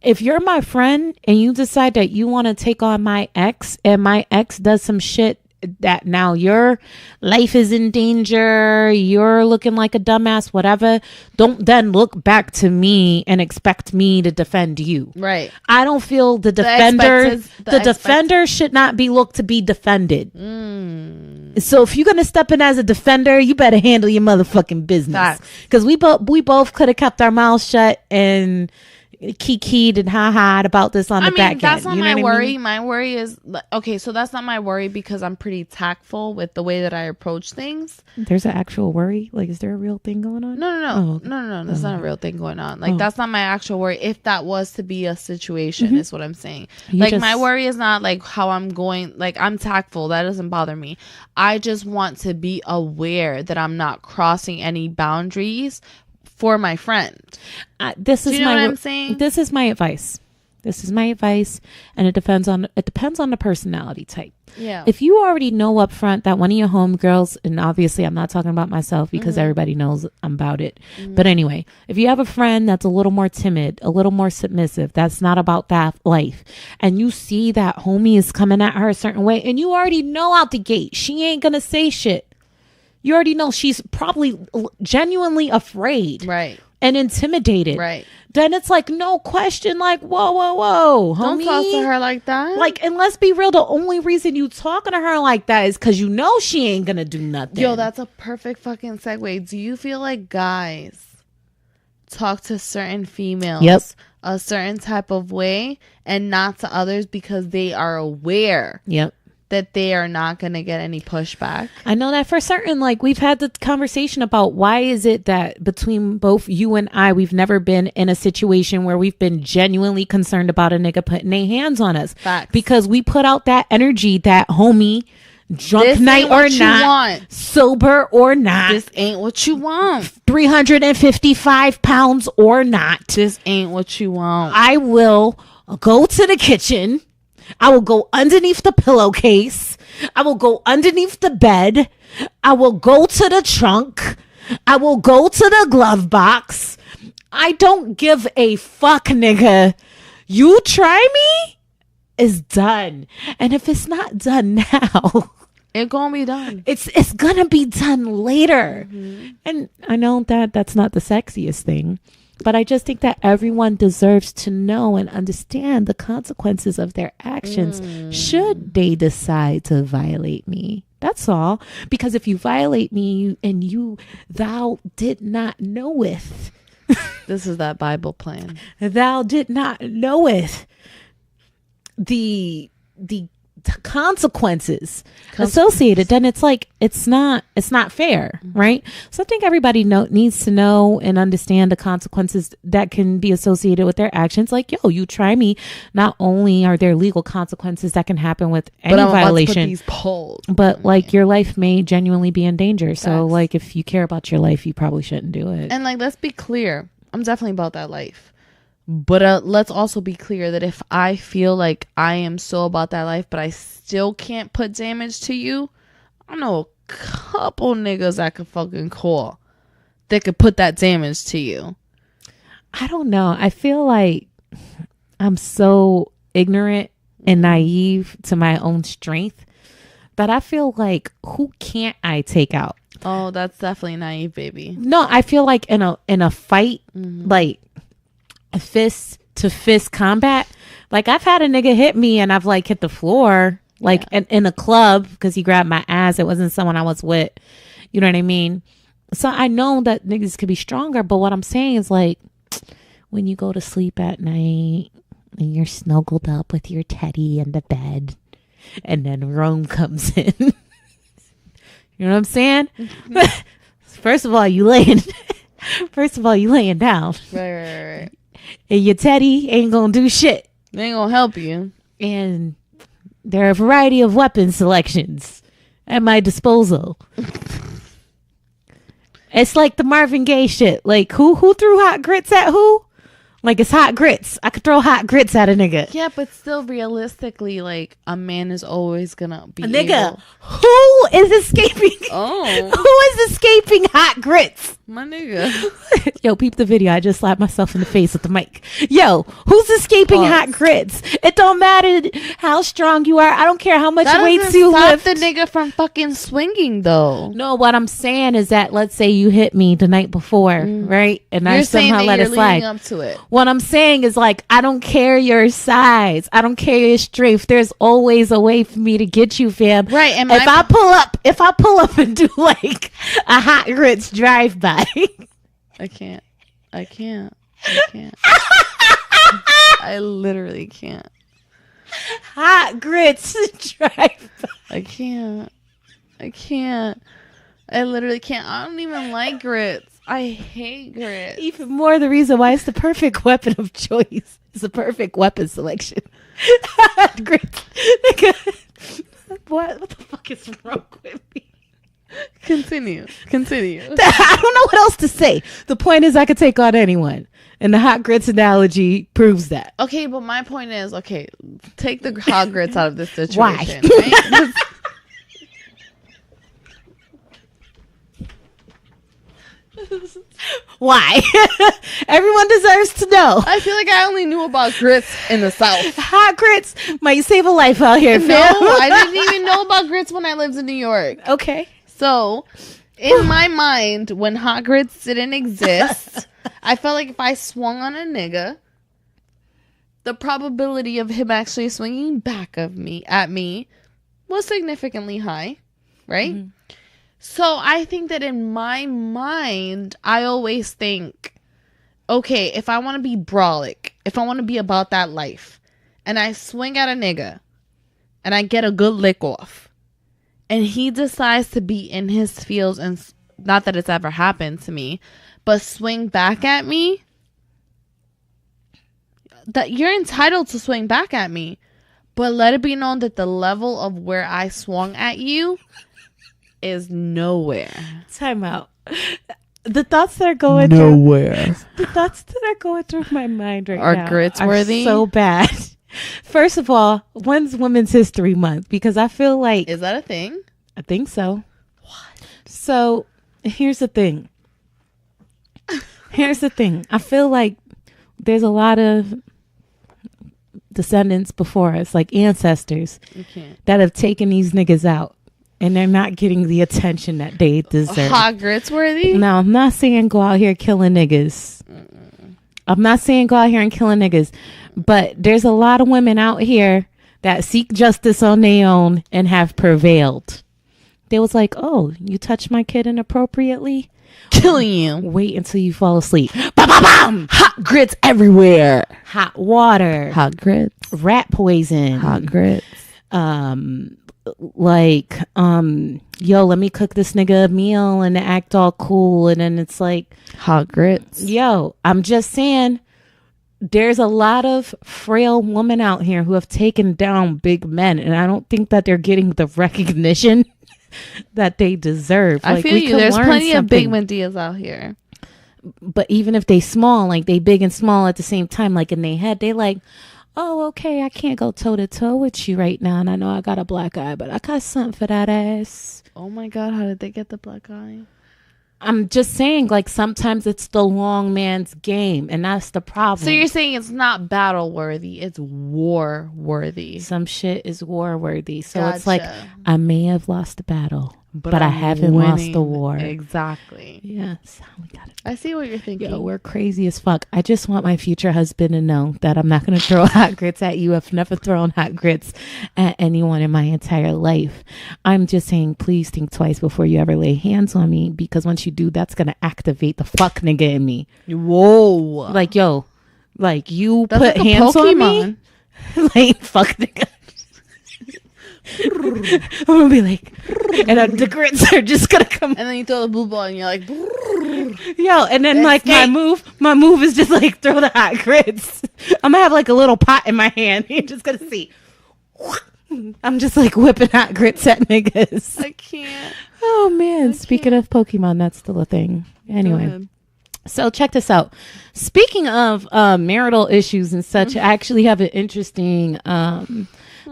If you're my friend and you decide that you want to take on my ex, and my ex does some shit that now your life is in danger, you're looking like a dumbass, whatever, don't then look back to me and expect me to defend you. Right. I don't feel the defender should not be looked to be defended. So if you're gonna step in as a defender, you better handle your motherfucking business. Because we both could have kept our mouths shut and kikied and ha-ha about this on the back end. That's not my worry. I mean? My worry is, okay, so that's not my worry because I'm pretty tactful with the way that I approach things. There's an actual worry? Like, is there a real thing going on? No. Oh, okay. No. That's not a real thing going on. Like, that's not my actual worry. If that was to be a situation, is what I'm saying. My worry is not like how I'm going. Like, I'm tactful. That doesn't bother me. I just want to be aware that I'm not crossing any boundaries for my friend. This is what I'm saying? This is my advice. And it depends on the personality type. Yeah. If you already know up front that one of your homegirls, and obviously I'm not talking about myself because everybody knows I'm about it. But anyway, if you have a friend that's a little more timid, a little more submissive, that's not about that life, and you see that homie is coming at her a certain way, and you already know out the gate she ain't gonna say shit. You already know she's probably genuinely afraid. Right. And intimidated. Right. Then it's like, no question, like, whoa, homie. Don't talk to her like that. Like, and let's be real, the only reason you talking to her like that is because you know she ain't gonna do nothing. Yo, that's a perfect fucking segue. Do you feel like guys talk to certain females a certain type of way and not to others because they are aware that they are not going to get any pushback? I know that for certain. Like, we've had the conversation about why is it that between both you and I, we've never been in a situation where we've been genuinely concerned about a nigga putting their hands on us. Facts. Because we put out that energy that homie drunk This night ain't what or you not, want. sober or not, This ain't what you want. 355 pounds or not, This ain't what you want. I will go to the kitchen. I will go underneath the pillowcase. I will go underneath the bed. I will go to the trunk. I will go to the glove box. I don't give a fuck, nigga. You try me, it's done. And if it's not done now, It gonna be done. it's gonna be done later. And I know that that's not the sexiest thing, but I just think that everyone deserves to know and understand the consequences of their actions should they decide to violate me. That's all. Because if you violate me and thou did not knoweth, This is that Bible plan. thou did not knoweth the consequences associated, then it's like it's not fair, right? So I think everybody needs to know and understand the consequences that can be associated with their actions. Like, yo, you try me, not only are there legal consequences that can happen with any violation, these poles, but like your life may genuinely be in danger. So Facts. like if you care about your life, you probably shouldn't do it. And like, let's be clear. I'm definitely about that life. But let's also be clear that if I feel like I am so about that life, but I still can't put damage to you, I know a couple niggas I could fucking call that could put that damage to you. I don't know. I feel like I'm so ignorant and naive to my own strength that I feel like who can't I take out? Oh, that's definitely naive, baby. No, I feel like in a fight, like a fist to fist combat, like I've had a nigga hit me and I've like hit the floor, like in a club because he grabbed my ass. It wasn't someone I was with. You know what I mean? So I know that niggas could be stronger, but what I'm saying is like when you go to sleep at night and you're snuggled up with your teddy in the bed and then Rome comes in. You know what I'm saying? First of all, you laying down. Right. And your teddy ain't gonna do shit. They ain't gonna help you. And there are a variety of weapon selections at my disposal. It's like the Marvin Gaye shit. Like who threw hot grits at who? Like it's hot grits. I could throw hot grits at a nigga. Yeah, but still realistically, like a man is always gonna be A nigga. able- Who is escaping? Oh, Who is escaping hot grits? my nigga. Yo, peep the video. I just slapped myself in the face with the mic. Yo, who's escaping Pause. hot grits? It don't matter how strong you are. I don't care how much That weights doesn't you stop lift. the nigga from fucking swinging though. No, what I'm saying is that let's say you hit me the night before, right? And I You're saying somehow that let you're it slide. leading up to it. What I'm saying is like I don't care your size. I don't care your strength. There's always a way for me to get you, fam. Right, and if I pull up and do like a hot grits drive by. I can't. I literally can't. Hot grits drive by. I can't. I literally can't. I don't even like grits. I hate grits. Even more the reason why it's the perfect weapon of choice. It's the perfect weapon selection. Hot grits. Nigga. What the fuck is wrong with me? Continue. I don't know what else to say. The point is I could take on anyone. And the hot grits analogy proves that. Okay, but my point is, okay, take the hot grits out of this situation. Why? Right? Why? Everyone deserves to know. I feel like I only knew about grits in the South. Hot grits might save a life out here, No, fam. I didn't even know about grits when I lived in New York. Okay. So, in my mind, when hot grits didn't exist, I felt like if I swung on a nigga, the probability of him actually swinging back at me was significantly high, right? Mm-hmm. So I think that in my mind, I always think, okay, if I want to be brolic, if I want to be about that life, and I swing at a nigga, and I get a good lick off, and he decides to be in his feels, and not that it's ever happened to me, but swing back at me, that you're entitled to swing back at me. But let it be known that the level of where I swung at you is nowhere. Time out. The thoughts that are going nowhere. The thoughts that are going through my mind right Are now grits are worthy? so bad. First of all, when's Women's History Month? Because I feel like... Is that a thing? I think so. What? So, here's the thing. I feel like there's a lot of descendants before us, like ancestors, that have taken these niggas out. And they're not getting the attention that they deserve. Hot grits worthy? Now, I'm not saying go out here killing niggas. I'm not saying go out here and killing niggas. But there's a lot of women out here that seek justice on their own and have prevailed. They was like, oh, you touched my kid inappropriately? Killing you. Wait until you fall asleep. Ba-ba-bam! Hot grits everywhere. Hot water. Hot grits. Rat poison. Hot grits. Yo, let me cook this nigga a meal and act all cool. And then it's like, hot grits. Yo, I'm just saying, there's a lot of frail women out here who have taken down big men. And I don't think that they're getting the recognition that they deserve. I feel you. There's plenty of big Medeas out here. But even if they small, like they big and small at the same time, like in their head, they like, oh, okay, I can't go toe to toe with you right now. And I know I got a black eye, but I got something for that ass. Oh my God, how did they get the black eye? I'm just saying, like, sometimes it's the long man's game, and that's the problem. So you're saying it's not battle worthy, it's war worthy. Some shit is war worthy. So Gotcha. It's like, I may have lost the battle, but I haven't lost the war. Exactly. Yes. I see what you're thinking. Yo, we're crazy as fuck. I just want my future husband to know that I'm not going to throw hot grits at you. I've never thrown hot grits at anyone in my entire life. I'm just saying, please think twice before you ever lay hands on me, because once you do, that's going to activate the fuck nigga in me. Whoa. Like, yo, like you that's put like hands Pokemon. on me. Like, fuck nigga. I'm gonna be like, and the grits are just gonna come, and then you throw the blue ball, and you're like, yo, and then like my move is just like throw the hot grits. I'm gonna have like a little pot in my hand. You're just gonna see. I'm just like whipping hot grits at niggas. I can't. Oh man! Speaking of Pokemon, that's still a thing. Anyway. So check this out. Speaking of marital issues and such, I actually have an interesting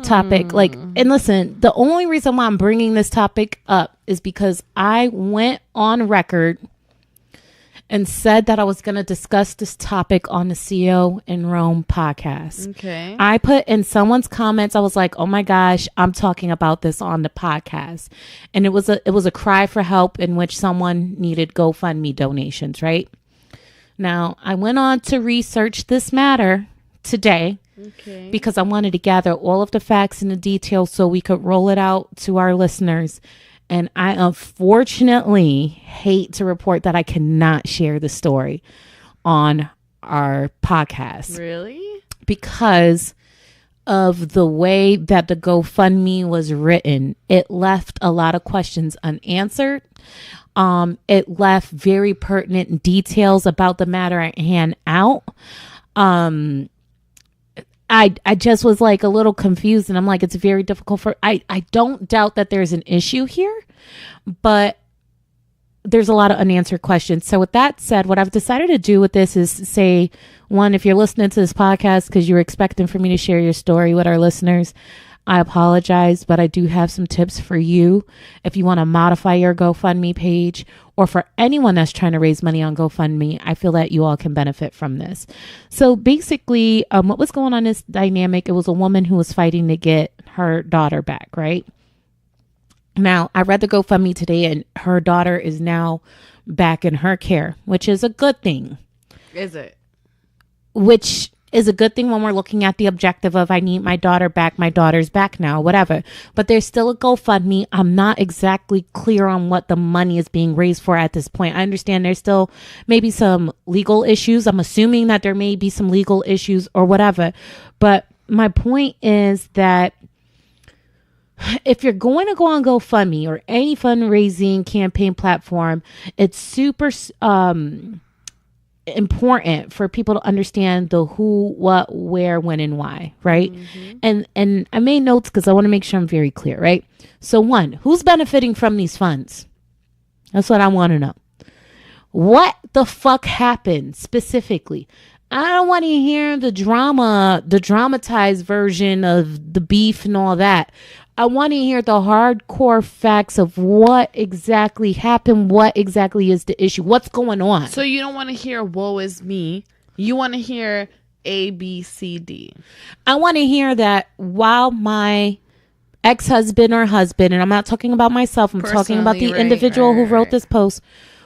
topic. Like, and listen, the only reason why I'm bringing this topic up is because I went on record and said that I was going to discuss this topic on the CEO in Rome podcast. Okay. I put in someone's comments, I was like, oh my gosh, I'm talking about this on the podcast. And it was a cry for help in which someone needed GoFundMe donations, right? Now, I went on to research this matter today because I wanted to gather all of the facts and the details so we could roll it out to our listeners. And I unfortunately hate to report that I cannot share the story on our podcast. Really? Because of the way that the GoFundMe was written. It left a lot of questions unanswered. It left very pertinent details about the matter at hand out. I just was like a little confused, and I'm like, it's very difficult I don't doubt that there's an issue here, but there's a lot of unanswered questions. So with that said, what I've decided to do with this is say, one, if you're listening to this podcast because you were expecting for me to share your story with our listeners, I apologize, but I do have some tips for you if you want to modify your GoFundMe page, or for anyone that's trying to raise money on GoFundMe. I feel that you all can benefit from this. So basically, what was going on in this dynamic, it was a woman who was fighting to get her daughter back, right? Now, I read the GoFundMe today, and her daughter is now back in her care, which is a good thing. Is it? Which is a good thing when we're looking at the objective of I need my daughter back, my daughter's back now, whatever. But there's still a GoFundMe. I'm not exactly clear on what the money is being raised for at this point. I understand there's still maybe some legal issues. I'm assuming that there may be some legal issues or whatever. But my point is that if you're going to go on GoFundMe or any fundraising campaign platform, it's super important for people to understand the who, what, where, when, and why, right? And I made notes because I want to make sure I'm very clear, right? So one, who's benefiting from these funds? That's what I want to know. What the fuck happened specifically? I don't want to hear the drama, the dramatized version of the beef and all that. I want to hear the hardcore facts of what exactly happened. What exactly is the issue? What's going on? So you don't want to hear woe is me. You want to hear A, B, C, D. I want to hear that while my ex-husband or husband, and I'm not talking about myself, I'm talking about the individual who wrote this post.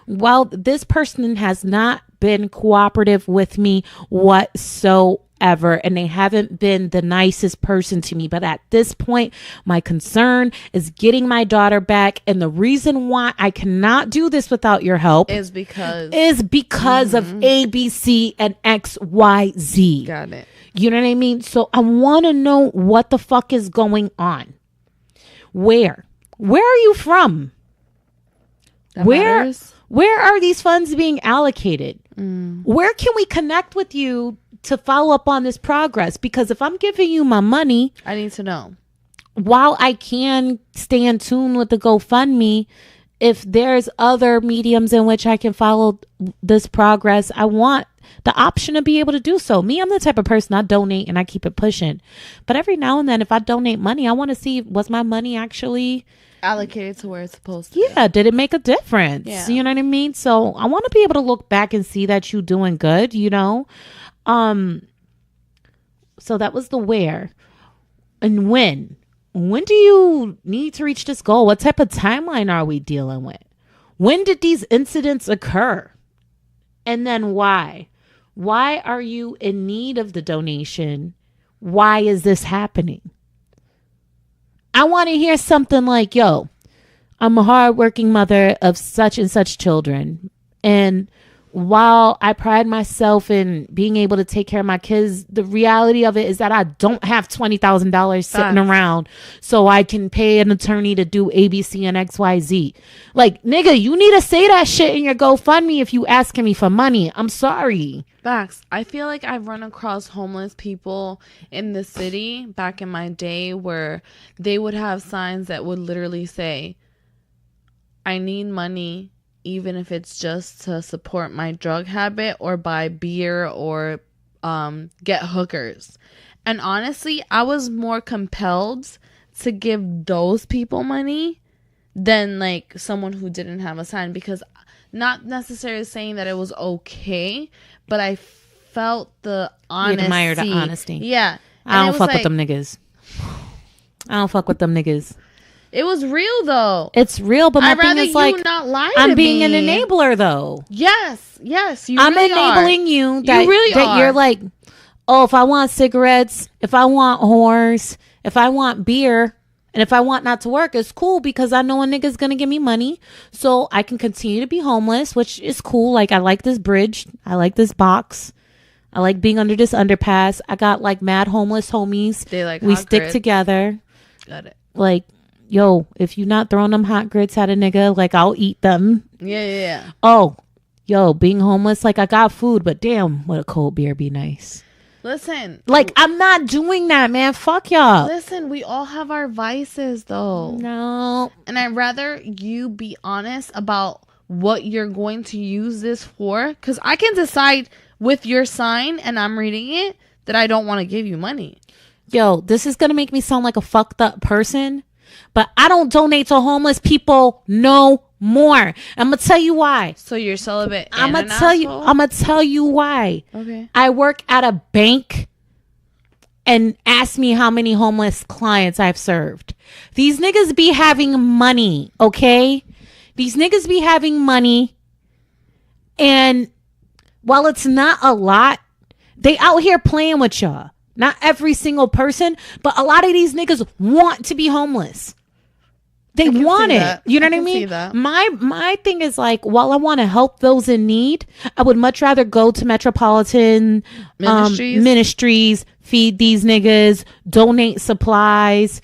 While this person has not been cooperative with me whatsoever, and they haven't been the nicest person to me, but at this point, my concern is getting my daughter back. And the reason why I cannot do this without your help is because of A, B, C, and X, Y, Z. Got it. You know what I mean? So I want to know what the fuck is going on. Where are you from? Where are these funds being allocated? Where can we connect with you to follow up on this progress? Because if I'm giving you my money, I need to know. While I can stay in tune with the GoFundMe, if there's other mediums in which I can follow this progress, I want the option to be able to do so. Me, I'm the type of person, I donate and I keep it pushing. But every now and then, if I donate money, I want to see, was my money actually allocated to where it's supposed to be? Did it make a difference? Yeah. You know what I mean? So I want to be able to look back and see that you're doing good, you know? So that was the where. And when do you need to reach this goal? What type of timeline are we dealing with? When did these incidents occur? And then why? Why are you in need of the donation? Why is this happening? I want to hear something like, yo, I'm a hardworking mother of such and such children. And while I pride myself in being able to take care of my kids, the reality of it is that I don't have $20,000 sitting around so I can pay an attorney to do ABC and XYZ. Like, nigga, you need to say that shit in your GoFundMe if you asking me for money. I'm sorry. Facts. I feel like I've run across homeless people in the city back in my day where they would have signs that would literally say, I need money, even if it's just to support my drug habit or buy beer or get hookers. And honestly, I was more compelled to give those people money than like someone who didn't have a sign, because not necessarily saying that it was okay, but I felt the honesty. You admire the honesty. Yeah. I don't fuck with them niggas. I don't fuck with them niggas. It was real though. It's real, but my thing is like, not lie to I'm being me. an enabler though. Yes, you I'm really enabling are. you. That, you really that are. You're like, oh, if I want cigarettes, if I want whores, if I want beer, and if I want not to work, it's cool because I know a nigga's gonna give me money, so I can continue to be homeless, which is cool. Like, I like this bridge, I like this box, I like being under this underpass. I got like mad homeless homies. They like we stick together. Got it. Like, yo, if you're not throwing them hot grits at a nigga, like, I'll eat them. Yeah. Oh, yo, being homeless, like, I got food, but damn, would a cold beer be nice? Listen. Like, I'm not doing that, man. Fuck y'all. Listen, we all have our vices, though. No. And I'd rather you be honest about what you're going to use this for. Because I can decide with your sign, and I'm reading it, that I don't want to give you money. Yo, this is going to make me sound like a fucked up person, but I don't donate to homeless people no more. I'm gonna tell you why. So you're celibate. I'm gonna tell you why. Okay. I work at a bank, and ask me how many homeless clients I've served. These niggas be having money, okay? These niggas be having money, and while it's not a lot, they out here playing with y'all. Not every single person, but a lot of these niggas want to be homeless. They want it. that. You know what I can see mean? that. My thing is like, while I want to help those in need, I would much rather go to Metropolitan Ministries, feed these niggas, donate supplies,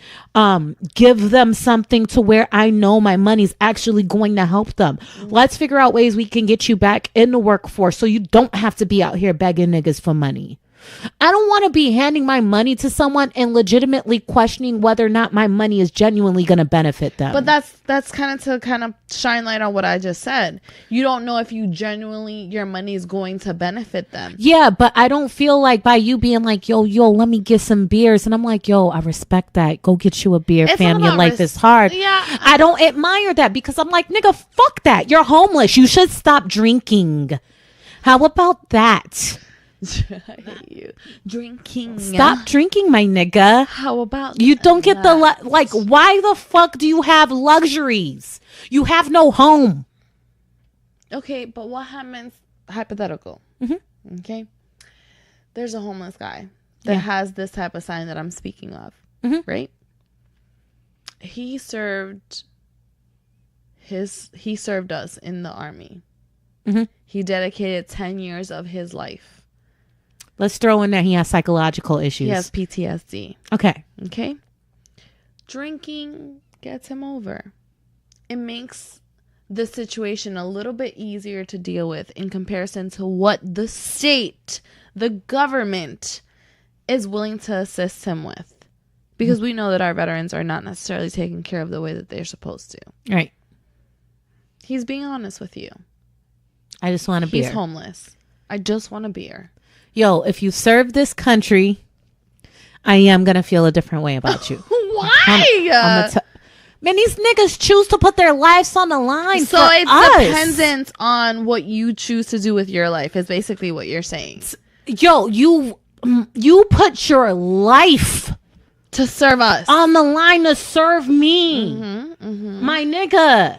give them something to where I know my money's actually going to help them. Let's figure out ways we can get you back in the workforce so you don't have to be out here begging niggas for money. I don't want to be handing my money to someone and legitimately questioning whether or not my money is genuinely going to benefit them. But that's kind of shine light on what I just said. You don't know if your money is going to benefit them. Yeah, but I don't feel like by you being like, yo, let me get some beers. And I'm like, yo, I respect that. Go get you a beer, fam. Your life is hard. Yeah. I don't admire that because I'm like, nigga, fuck that. You're homeless. You should stop drinking. How about that? I hate you. Drinking. Stop drinking, my nigga. How about you don't get the like? Why the fuck do you have luxuries? You have no home. Okay, but what happens? Hypothetical. Mm-hmm. Okay, there's a homeless guy that has this type of sign that I'm speaking of. Mm-hmm. Right? He served us in the army. Mm-hmm. He dedicated 10 years of his life. Let's throw in that he has psychological issues. He has PTSD. Okay. Drinking gets him over. It makes the situation a little bit easier to deal with in comparison to what the state, the government, is willing to assist him with. Because we know that our veterans are not necessarily taken care of the way that they're supposed to. Right. He's being honest with you. I just want a beer. He's homeless. I just want a beer. Yo, if you serve this country, I am going to feel a different way about you. Why? Man, these niggas choose to put their lives on the line so for us. So it's dependent on what you choose to do with your life is basically what you're saying. Yo, you put your life to serve us on the line to serve me. My nigga.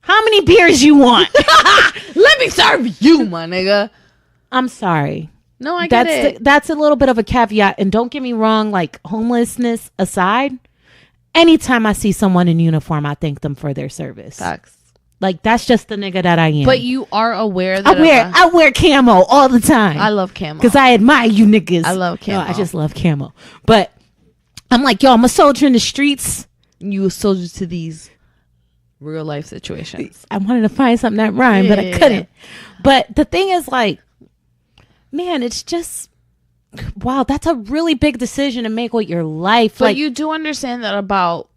How many beers you want? Let me serve you, my nigga. I'm sorry. No, I get it. That's a little bit of a caveat. And don't get me wrong, like homelessness aside, anytime I see someone in uniform, I thank them for their service. Facts. Like, that's just the nigga that I am. But you are aware that I wear camo all the time. I love camo. Because I admire you niggas. I love camo. No, I just love camo. But I'm like, yo, I'm a soldier in the streets. You a soldier to these real life situations. I wanted to find something that rhymed, but I couldn't. But the thing is, like, man, it's just, wow, that's a really big decision to make with your life. But like, you do understand that about,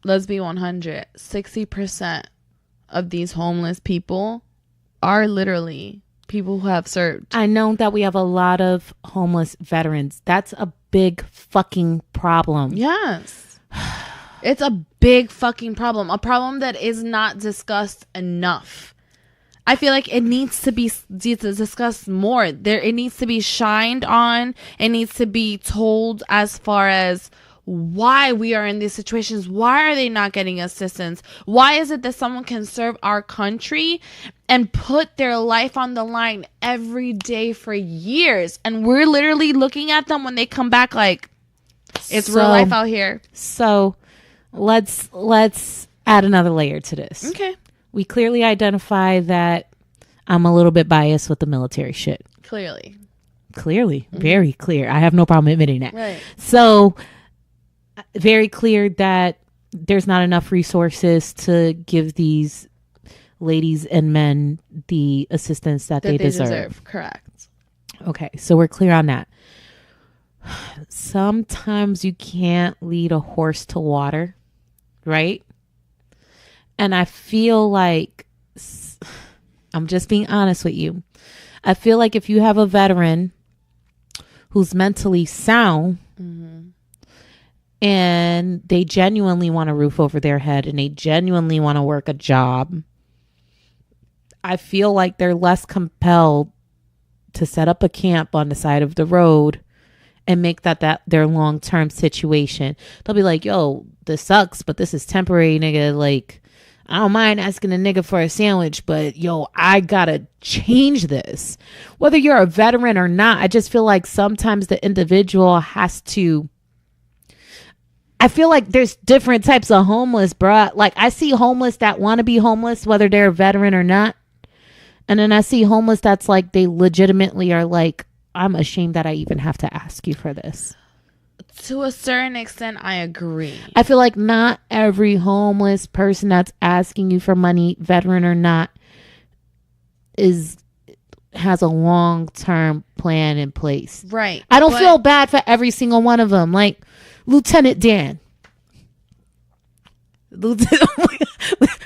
let's be 100, 60% of these homeless people are literally people who have served. I know that we have a lot of homeless veterans. That's a big fucking problem. Yes. It's a big fucking problem. A problem that is not discussed enough. I feel like it needs to be discussed more. It needs to be shined on. It needs to be told as far as why we are in these situations. Why are they not getting assistance? Why is it that someone can serve our country and put their life on the line every day for years? And we're literally looking at them when they come back like, it's real life out here. So let's add another layer to this. Okay. We clearly identify that I'm a little bit biased with the military shit. Clearly. Very clear. I have no problem admitting that. Right. So very clear that there's not enough resources to give these ladies and men the assistance that they deserve. Correct. Okay. So we're clear on that. Sometimes you can't lead a horse to water, right? And I feel like, I'm just being honest with you. I feel like if you have a veteran who's mentally sound and they genuinely want a roof over their head and they genuinely want to work a job, I feel like they're less compelled to set up a camp on the side of the road and make that their long-term situation. They'll be like, yo, this sucks, but this is temporary, nigga. Like, I don't mind asking a nigga for a sandwich, but yo, I gotta change this. Whether you're a veteran or not, I just feel like sometimes the individual has to I feel like there's different types of homeless, bruh. Like, I see homeless that want to be homeless, whether they're a veteran or not. And then I see homeless that's like, they legitimately are like, I'm ashamed that I even have to ask you for this. To a certain extent, I agree. I feel like not every homeless person that's asking you for money, veteran or not, has a long-term plan in place. Right. I don't feel bad for every single one of them. Like Lieutenant Dan.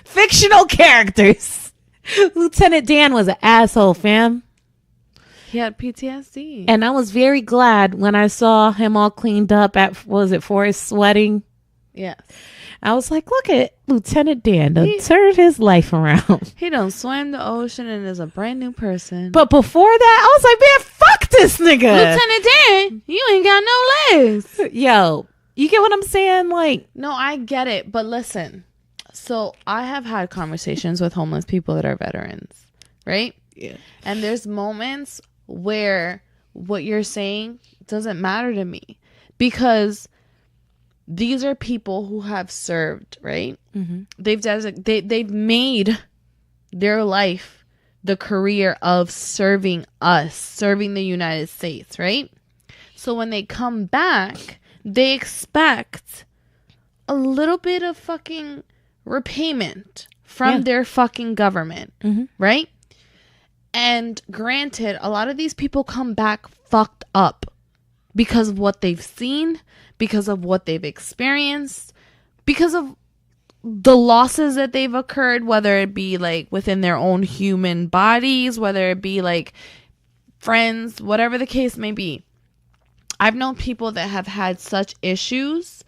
Fictional characters. Lieutenant Dan was an asshole, fam. He had PTSD. And I was very glad when I saw him all cleaned up at, Forrest's wedding? Yes. I was like, look at Lieutenant Dan to turn his life around. He done swam the ocean and is a brand new person. But before that, I was like, man, fuck this nigga. Lieutenant Dan, you ain't got no legs. Yo, you get what I'm saying? Like, no, I get it. But listen, so I have had conversations with homeless people that are veterans, right? Yeah. And there's moments where what you're saying doesn't matter to me because these are people who have served, right? Mm-hmm. They've made their life the career of serving us, serving the United States, right? So when they come back, they expect a little bit of fucking repayment from their fucking government, right? And granted, a lot of these people come back fucked up because of what they've seen, because of what they've experienced, because of the losses that they've occurred, whether it be like within their own human bodies, whether it be like friends, whatever the case may be. I've known people that have had such issues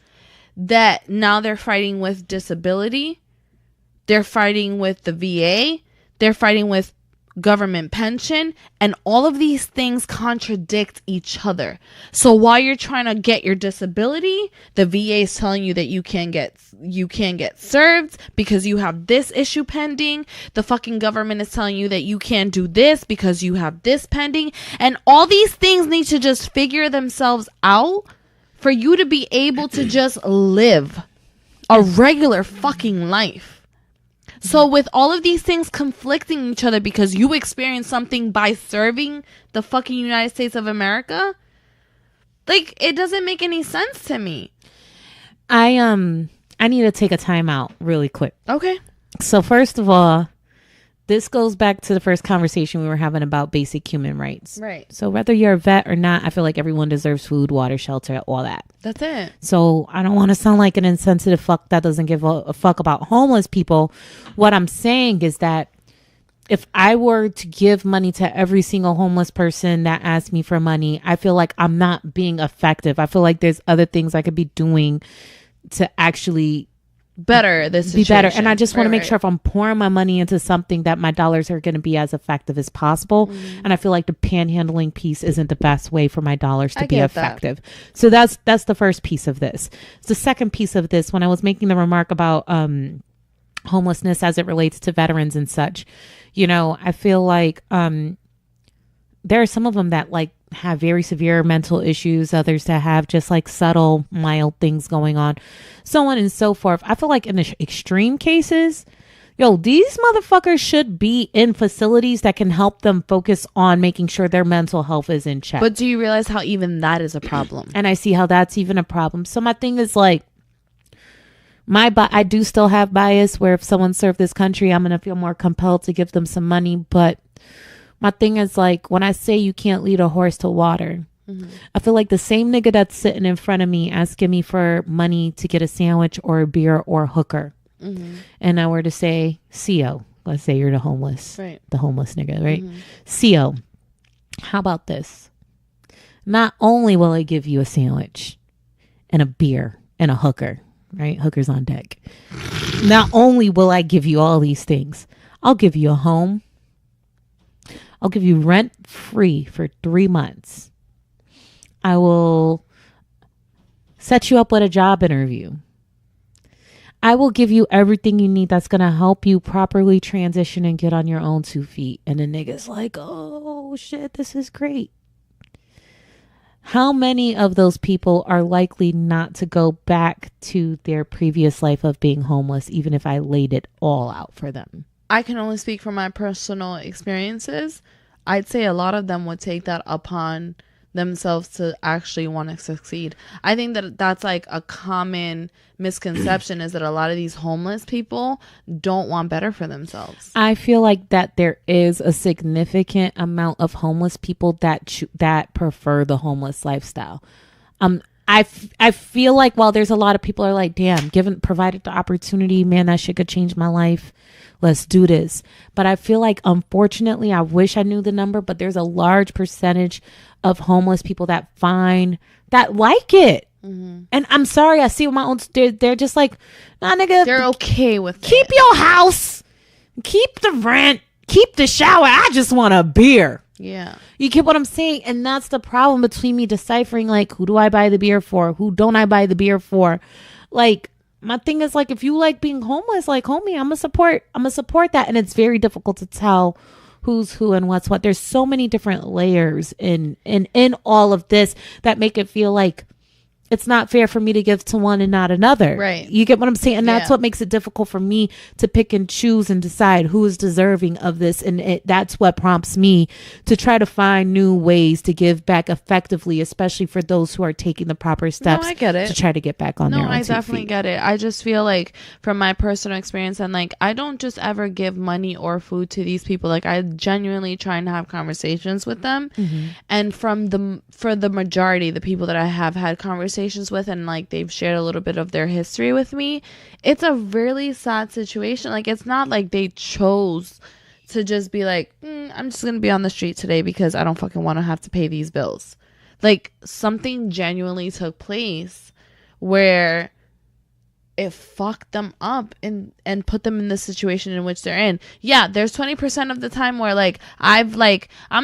that now they're fighting with disability, they're fighting with the VA, they're fighting with government pension, and all of these things contradict each other. So while you're trying to get your disability, the VA is telling you that you can't get served because you have this issue pending. The fucking government is telling you that you can't do this because you have this pending, and all these things need to just figure themselves out for you to be able to just live a regular fucking life. So with all of these things conflicting each other because you experienced something by serving the fucking United States of America, like, it doesn't make any sense to me. I need to take a time out really quick. Okay. So first of all, this goes back to the first conversation we were having about basic human rights. Right. So whether you're a vet or not, I feel like everyone deserves food, water, shelter, all that. That's it. So I don't want to sound like an insensitive fuck that doesn't give a fuck about homeless people. What I'm saying is that if I were to give money to every single homeless person that asks me for money, I feel like I'm not being effective. I feel like there's other things I could be doing to actually better this be situation. better. And I just want to make sure if I'm pouring my money into something that my dollars are going to be as effective as possible. And I feel like the panhandling piece isn't the best way for my dollars to be effective. So that's the first piece of this. The second piece of this, when I was making the remark about homelessness as it relates to veterans and such, you know, I feel like there are some of them that like have very severe mental issues, others that have just like subtle, mild things going on, so on and so forth. I feel like in the extreme cases, these motherfuckers should be in facilities that can help them focus on making sure their mental health is in check. But do you realize how even that is a problem? And I see how that's even a problem. So my thing is like, I do still have bias where if someone served this country, I'm going to feel more compelled to give them some money. But my thing is like, when I say you can't lead a horse to water, I feel like the same nigga that's sitting in front of me asking me for money to get a sandwich or a beer or a hooker. And I were to say, CO, let's say you're the homeless nigga, right? CO, how about this? Not only will I give you a sandwich and a beer and a hooker, right? Hookers on deck. Not only will I give you all these things, I'll give you a home. I'll give you rent free for 3 months. I will set you up with a job interview. I will give you everything you need that's going to help you properly transition and get on your own 2 feet. And the nigga's like, oh shit, this is great. how many of those people are likely not to go back to their previous life of being homeless, even if I laid it all out for them? I can only speak from my personal experiences. I'd say a lot of them would take that upon themselves to actually want to succeed. I think that that's like a common misconception is that a lot of these homeless people don't want better for themselves. I feel like that there is a significant amount of homeless people that prefer the homeless lifestyle. I feel like while there's a lot of people are like, damn, provided the opportunity, man, that shit could change my life. Let's do this. But I feel like, unfortunately, I wish I knew the number, but there's a large percentage of homeless people that like it. Mm-hmm. And I'm sorry, I see with my own, they're just like, nah, nigga. They're okay with keep your house, keep the rent, keep the shower. I just want a beer. Yeah. You get what I'm saying? And that's the problem between me deciphering, like, who do I buy the beer for? Who don't I buy the beer for? Like, my thing is, like, if you like being homeless, like, homie, I'm gonna support that. And it's very difficult to tell who's who and what's what. There's so many different layers in all of this that make it feel like it's not fair for me to give to one and not another. Right. You get what I'm saying? And that's what makes it difficult for me to pick and choose and decide who is deserving of this. And that's what prompts me to try to find new ways to give back effectively, especially for those who are taking the proper steps to try to get back on their own I definitely get it. I just feel like from my personal experience, and like, I don't just ever give money or food to these people. Like, I genuinely try and have conversations with them. Mm-hmm. And for the majority, the people that I have had conversations with, and like they've shared a little bit of their history with me, it's a really sad situation. Like, it's not like they chose to just be like, I'm just gonna be on the street today because I don't fucking want to have to pay these bills. Like, something genuinely took place where it fucked them up and put them in the situation in which they're in. Yeah, there's 20% of the time where I'm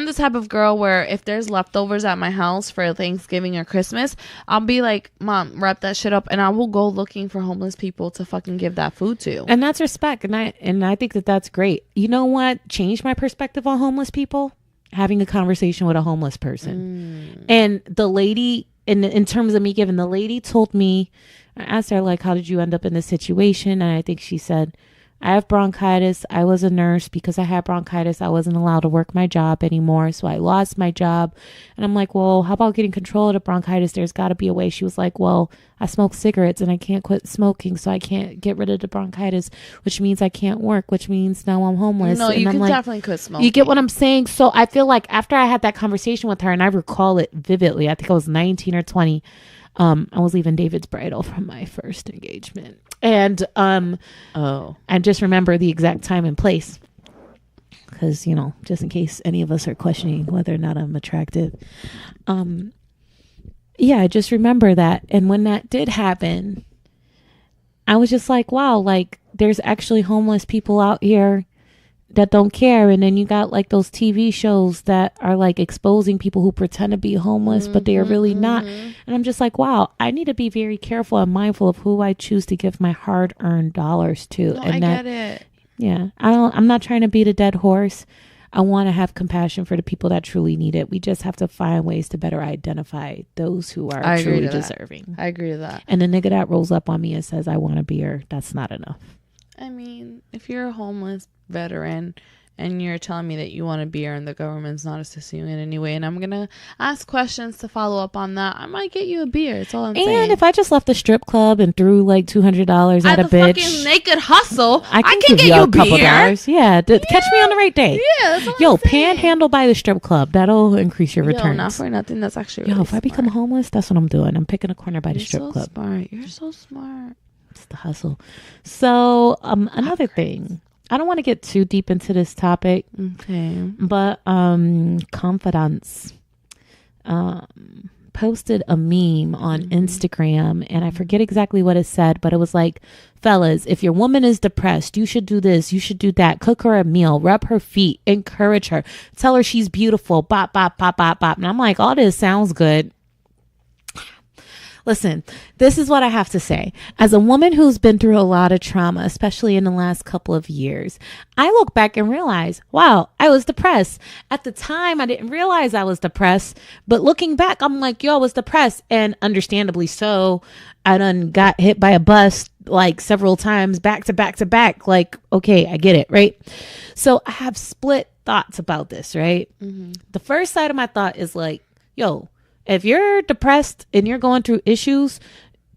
the type of girl where if there's leftovers at my house for Thanksgiving or Christmas, I'll be like, Mom, wrap that shit up, and I will go looking for homeless people to fucking give that food to. And that's respect, and I think that that's great. You know what changed my perspective on homeless people? Having a conversation with a homeless person. And the lady, in terms of me giving, the lady told me, I asked her, like, how did you end up in this situation? And I think she said, I have bronchitis. I was a nurse. Because I had bronchitis, I wasn't allowed to work my job anymore. So I lost my job. And I'm like, well, how about getting control of the bronchitis? There's got to be a way. She was like, well, I smoke cigarettes and I can't quit smoking. So I can't get rid of the bronchitis, which means I can't work, which means now I'm homeless. No, and you I'm can like, definitely quit smoking. You get what I'm saying? So I feel like after I had that conversation with her, and I recall it vividly, I think I was 19 or 20. I was leaving David's bridal from my first engagement. And I just remember the exact time and place. Because, just in case any of us are questioning whether or not I'm attractive. I just remember that. And when that did happen, I was just like, wow, like, there's actually homeless people out here that don't care. And then you got like those TV shows that are like exposing people who pretend to be homeless, but they are really not. And I'm just like, wow, I need to be very careful and mindful of who I choose to give my hard-earned dollars to. No, and I get it. Yeah, I'm not trying to beat a dead horse. I want to have compassion for the people that truly need it. We just have to find ways to better identify those who are truly deserving. I agree with that. And the nigga that rolls up on me and says, I want a beer, that's not enough. I mean, if you're a homeless veteran and you're telling me that you want a beer and the government's not assisting you in any way, and I'm gonna ask questions to follow up on that, I might get you a beer. That's all I'm saying. And if I just left the strip club and threw like $200 at a bitch, fucking Naked Hustle, I can get you a couple dollars. Yeah, catch me on the right day. Yeah, that's all I'm saying. Panhandle by the strip club. That'll increase your returns. Not for nothing. That's actually really if smart. I become homeless, that's what I'm doing. I'm picking a corner by the strip club. Smart. You're so smart. It's the hustle. So another thing. I don't want to get too deep into this topic. Okay. But Confidence posted a meme on Instagram, and I forget exactly what it said, but it was like, fellas, if your woman is depressed, you should do this, you should do that, cook her a meal, rub her feet, encourage her, tell her she's beautiful, bop, bop, bop, bop, bop. And I'm like, all this sounds good. Listen, this is what I have to say. As a woman who's been through a lot of trauma, especially in the last couple of years, I look back and realize, wow, I was depressed. At the time, I didn't realize I was depressed. But looking back, I'm like, yo, I was depressed. And understandably so, I done got hit by a bus like several times back to back to back. Like, okay, I get it, right? So I have split thoughts about this, right? The first side of my thought is like, yo, if you're depressed and you're going through issues,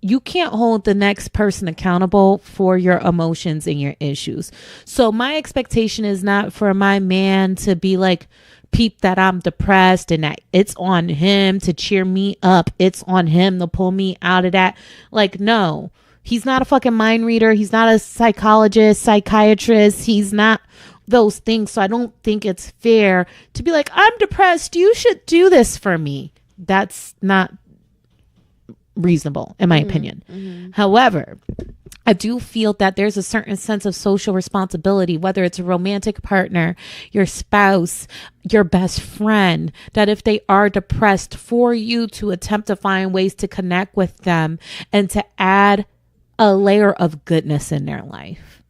you can't hold the next person accountable for your emotions and your issues. So my expectation is not for my man to be like, peep that I'm depressed and that it's on him to cheer me up. It's on him to pull me out of that. Like, no, he's not a fucking mind reader. He's not a psychologist, psychiatrist. He's not those things. So I don't think it's fair to be like, I'm depressed. You should do this for me. That's not reasonable in my opinion. However, I do feel that there's a certain sense of social responsibility, whether it's a romantic partner, your spouse, your best friend, that if they are depressed, for you to attempt to find ways to connect with them and to add a layer of goodness in their life.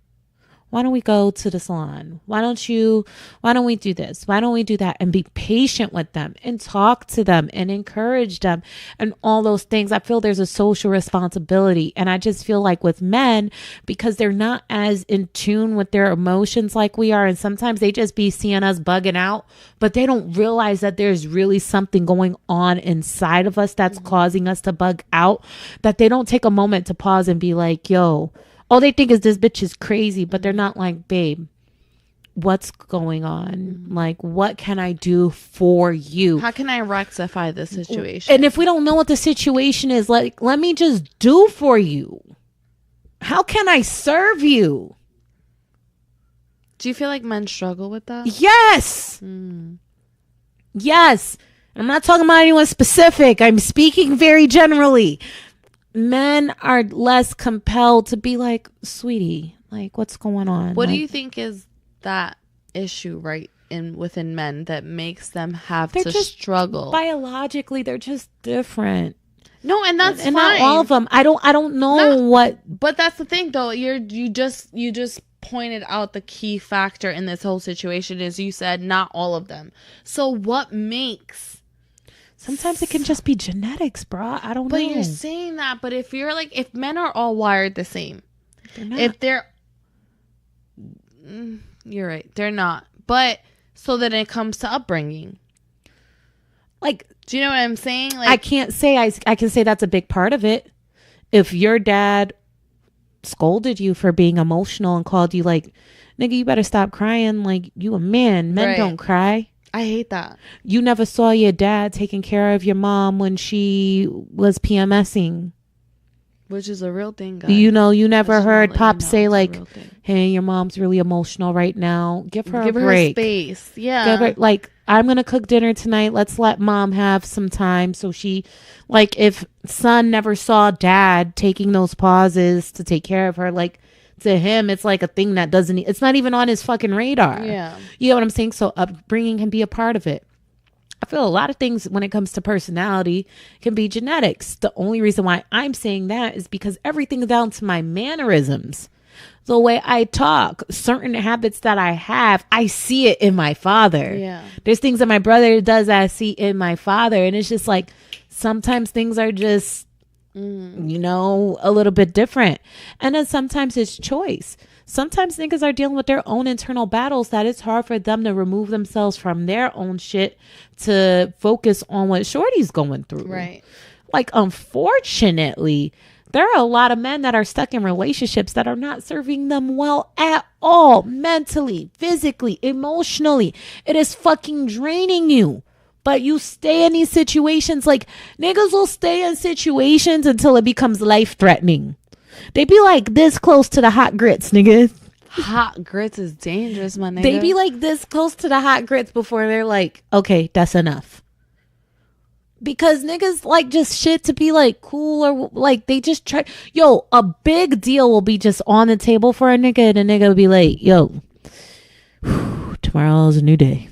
Why don't we go to the salon? Why don't we do this? Why don't we do that? And be patient with them and talk to them and encourage them and all those things. I feel there's a social responsibility. And I just feel like with men, because they're not as in tune with their emotions like we are. And sometimes they just be seeing us bugging out, but they don't realize that there's really something going on inside of us that's causing us to bug out, that they don't take a moment to pause and be like, yo, all they think is this bitch is crazy, but they're not like, babe, what's going on? Like, what can I do for you? How can I rectify this situation? And if we don't know what the situation is, like, let me just do for you. How can I serve you? Do you feel like men struggle with that? Yes. Yes. I'm not talking about anyone specific. I'm speaking very generally. Men are less compelled to be like, sweetie, like, what's going on? What like, do you think is that issue within men that makes them have to struggle? Biologically, they're just different. No, and that's and fine. Not all of them. I don't know what. But that's the thing, though. You just pointed out the key factor in this whole situation is you said not all of them. So what makes? Sometimes it can just be genetics, bro. I don't know. But you're saying that. But if men are all wired the same, they're not. You're right. They're not. But so then it comes to upbringing. Like, do you know what I'm saying? Like, I can't say I can say that's a big part of it. If your dad scolded you for being emotional and called you like, nigga, you better stop crying. Like, you a man. Men don't cry. I hate that. You never saw your dad taking care of your mom when she was PMSing. Which is a real thing, guys. You know, you never heard Pop say like, hey, your mom's really emotional right now. Give her a break. Space. Yeah. Give her, like, I'm going to cook dinner tonight. Let's let mom have some time. So she, like, if son never saw dad taking those pauses to take care of her, like, to him, it's like a thing that it's not even on his fucking radar. Yeah. You know what I'm saying? So upbringing can be a part of it. I feel a lot of things when it comes to personality can be genetics. The only reason why I'm saying that is because everything's down to my mannerisms. The way I talk, certain habits that I have, I see it in my father. Yeah. There's things that my brother does that I see in my father. And it's just like, sometimes things are just, you know, a little bit different. And then sometimes it's choice. Sometimes niggas are dealing with their own internal battles that it's hard for them to remove themselves from their own shit to focus on what shorty's going through. Right. Like, unfortunately, there are a lot of men that are stuck in relationships that are not serving them well at all. Mentally, physically, emotionally. It is fucking draining you. But you stay in these situations. Like, niggas will stay in situations until it becomes life-threatening. They be like this close to the hot grits, nigga. Hot grits is dangerous, my nigga. They be like this close to the hot grits before they're like, okay, that's enough. Because niggas like just shit to be like cool or like they just try. Yo, a big deal will be just on the table for a nigga and a nigga will be like, yo, tomorrow's a new day.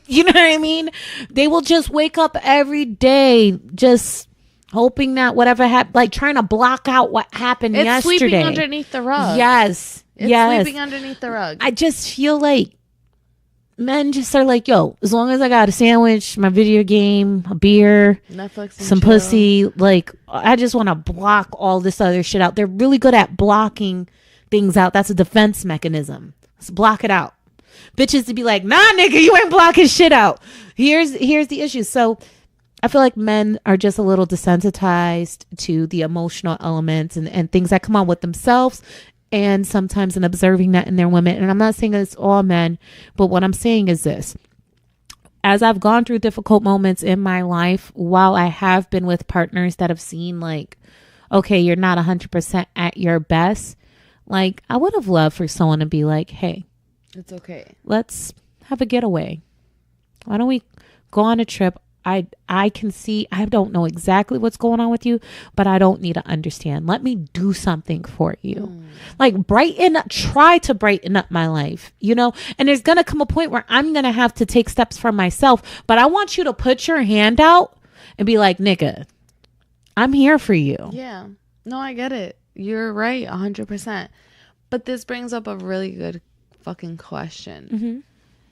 You know what I mean? They will just wake up every day just hoping that whatever happened, like trying to block out what happened yesterday. It's sweeping underneath the rug. Yes. It's sweeping underneath the rug. I just feel like men just are like, yo, as long as I got a sandwich, my video game, a beer, Netflix, some chill. pussy, like I just want to block all this other shit out. They're really good at blocking things out. That's a defense mechanism. Let's block it out. Bitches to be like, nah, nigga, you ain't blocking shit out. Here's the issue. So I feel like men are just a little desensitized to the emotional elements and things that come on with themselves, and sometimes in observing that in their women. And I'm not saying it's all men, but what I'm saying is this. As I've gone through difficult moments in my life, while I have been with partners that have seen like, okay, you're not 100% at your best, like I would have loved for someone to be like, hey, it's okay. Let's have a getaway. Why don't we go on a trip? I can see, I don't know exactly what's going on with you, but I don't need to understand. Let me do something for you. Like try to brighten up my life, you know? And there's going to come a point where I'm going to have to take steps for myself, but I want you to put your hand out and be like, nigga, I'm here for you. Yeah. No, I get it. You're right. 100%. But this brings up a really good fucking question. Mm-hmm.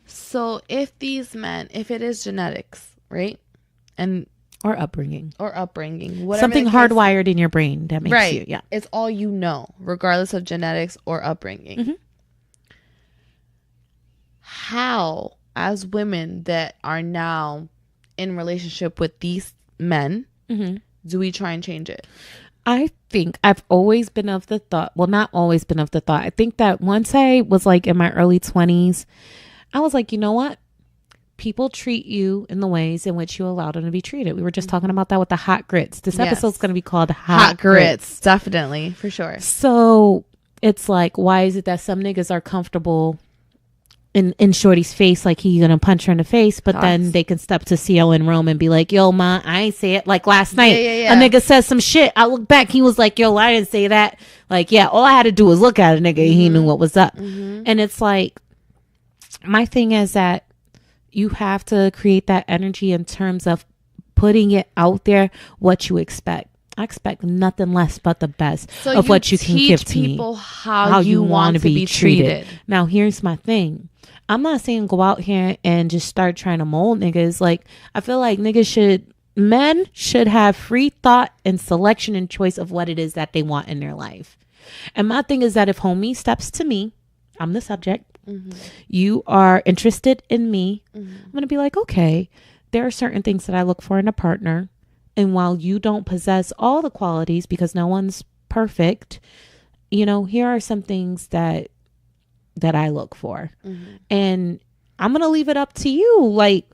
So if these men, if it is genetics, right? And or upbringing, something hardwired in your brain that makes you, yeah, it's all you know, regardless of genetics or upbringing. Mm-hmm. How, as women that are now in relationship with these men, mm-hmm. do we try and change it? I think I've always been of the thought, well, not always been of the thought. I think that once I was like in my early 20s, I was like, you know what? People treat you in the ways in which you allow them to be treated. We were just talking about that with the hot grits. This episode's going to be called Hot Grits. Definitely, for sure. So it's like, why is it that some niggas are comfortable in Shorty's face, like he gonna punch her in the face, but then they can step to CO in Rome and be like, yo, ma, I ain't say it. Like last night, a nigga says some shit. I look back, he was like, yo, I didn't say that. Like, yeah, all I had to do was look at a nigga. Mm-hmm. He knew what was up. Mm-hmm. And it's like, my thing is that you have to create that energy in terms of putting it out there, what you expect. I expect nothing less but the best of what you can give to me. How you want to be treated. Now, here's my thing. I'm not saying go out here and just start trying to mold niggas. Like, I feel like men should have free thought and selection and choice of what it is that they want in their life. And my thing is that if homie steps to me, I'm the subject. Mm-hmm. You are interested in me. Mm-hmm. I'm going to be like, okay, there are certain things that I look for in a partner. And while you don't possess all the qualities, because no one's perfect, you know, here are some things that I look for. Mm-hmm. And I'm going to leave it up to you. Like,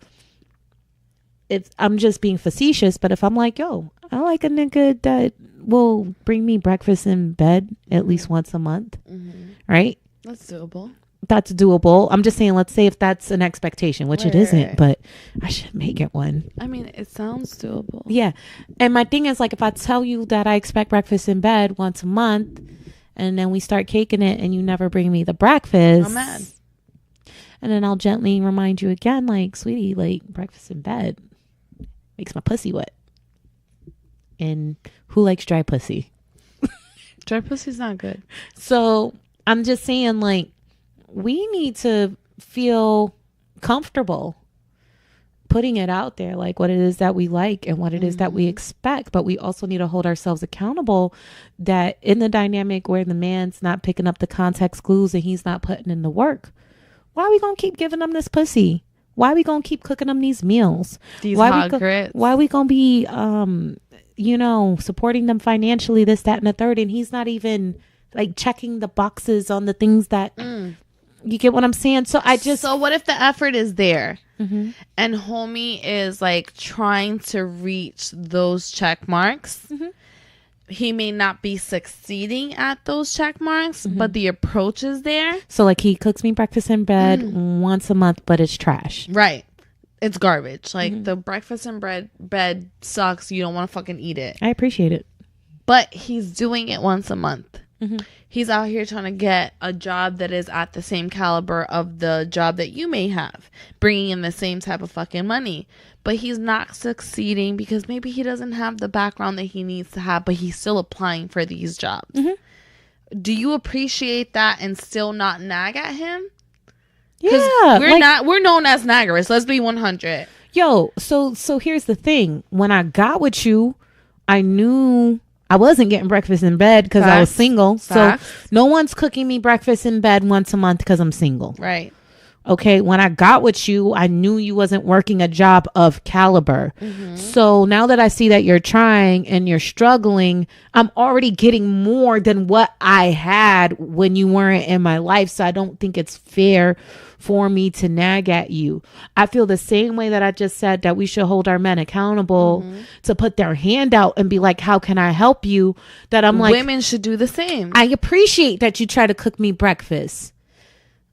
I'm just being facetious, but if I'm like, yo, I like a nigga that will bring me breakfast in bed at least once a month, right? That's doable. That's doable. I'm just saying, let's say if that's an expectation, which it isn't, but I should make it one. I mean, it sounds doable. Yeah. And my thing is, like, if I tell you that I expect breakfast in bed once a month and then we start caking it and you never bring me the breakfast, I'm mad. And then I'll gently remind you again, like, sweetie, like, breakfast in bed makes my pussy wet. And who likes dry pussy? Dry pussy's not good. So I'm just saying, like, we need to feel comfortable putting it out there, like what it is that we like and what it is that we expect. But we also need to hold ourselves accountable that in the dynamic where the man's not picking up the context clues and he's not putting in the work, why are we going to keep giving them this pussy? Why are we going to keep cooking them these meals? These hot grits. Why are we going to be, you know, supporting them financially, this, that, and the third, and he's not even like checking the boxes on the things that you get what I'm saying? So what if the effort is there and homie is like trying to reach those check marks? He may not be succeeding at those check marks, but the approach is there. So like he cooks me breakfast in bed once a month, but it's trash. Right. It's garbage. Like the breakfast in bed sucks. You don't want to fucking eat it. I appreciate it. But he's doing it once a month. He's out here trying to get a job that is at the same caliber of the job that you may have, bringing in the same type of fucking money. But he's not succeeding because maybe he doesn't have the background that he needs to have, but he's still applying for these jobs. Do you appreciate that and still not nag at him? Yeah. We're known as naggers. Let's be 100. Yo, so here's the thing. When I got with you, I knew I wasn't getting breakfast in bed because I was single. Facts. So no one's cooking me breakfast in bed once a month because I'm single. Right. Okay. When I got with you, I knew you wasn't working a job of caliber. So now that I see that you're trying and you're struggling, I'm already getting more than what I had when you weren't in my life. So I don't think it's fair for me to nag at you. I feel the same way that I just said that we should hold our men accountable to put their hand out and be like, how can I help you? That I'm like, women should do the same. I appreciate that you try to cook me breakfast.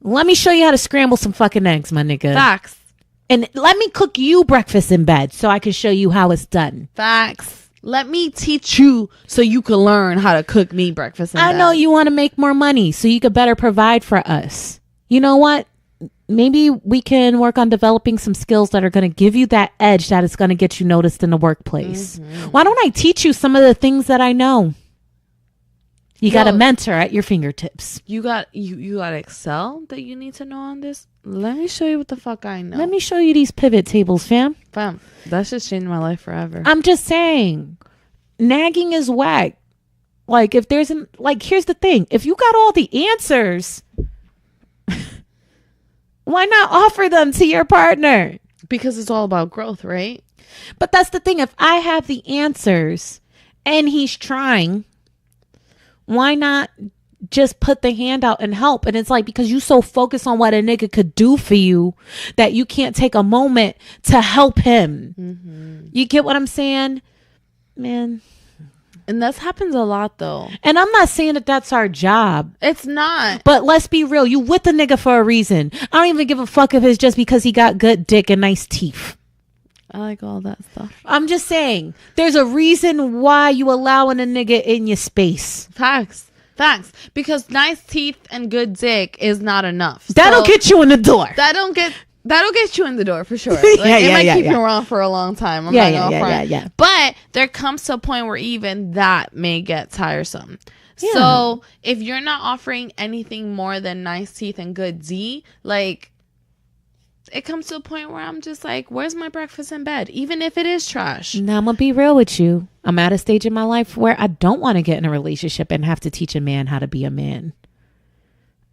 Let me show you how to scramble some fucking eggs, my nigga. Facts. And let me cook you breakfast in bed so I can show you how it's done. Facts. Let me teach you so you can learn how to cook me breakfast in bed. I know you want to make more money so you could better provide for us. You know what? Maybe we can work on developing some skills that are going to give you that edge that is going to get you noticed in the workplace. Why don't I teach you some of the things that I know? You got a mentor at your fingertips. You got Excel that you need to know on this? Let me show you what the fuck I know. Let me show you these pivot tables, fam. Fam, that's just changed my life forever. I'm just saying, nagging is whack. Like, if there's here's the thing. If you got all the answers, why not offer them to your partner? Because it's all about growth, right? But that's the thing. If I have the answers and he's trying, why not just put the hand out and help? And it's like, because you so focused on what a nigga could do for you that you can't take a moment to help him. You get what I'm saying? Man. And that happens a lot, though. And I'm not saying that that's our job. It's not. But let's be real. You with the nigga for a reason. I don't even give a fuck if it's just because he got good dick and nice teeth. I like all that stuff. I'm just saying, there's a reason why you allowing a nigga in your space. Facts. Because nice teeth and good dick is not enough. That'll get you in the door. That'll get you in the door for sure. Like, it might keep you around for a long time. I'm not gonna front. But there comes to a point where even that may get tiresome. Yeah. So if you're not offering anything more than nice teeth and good D, like, it comes to a point where I'm just like, where's my breakfast in bed? Even if it is trash. Now, I'm going to be real with you. I'm at a stage in my life where I don't want to get in a relationship and have to teach a man how to be a man.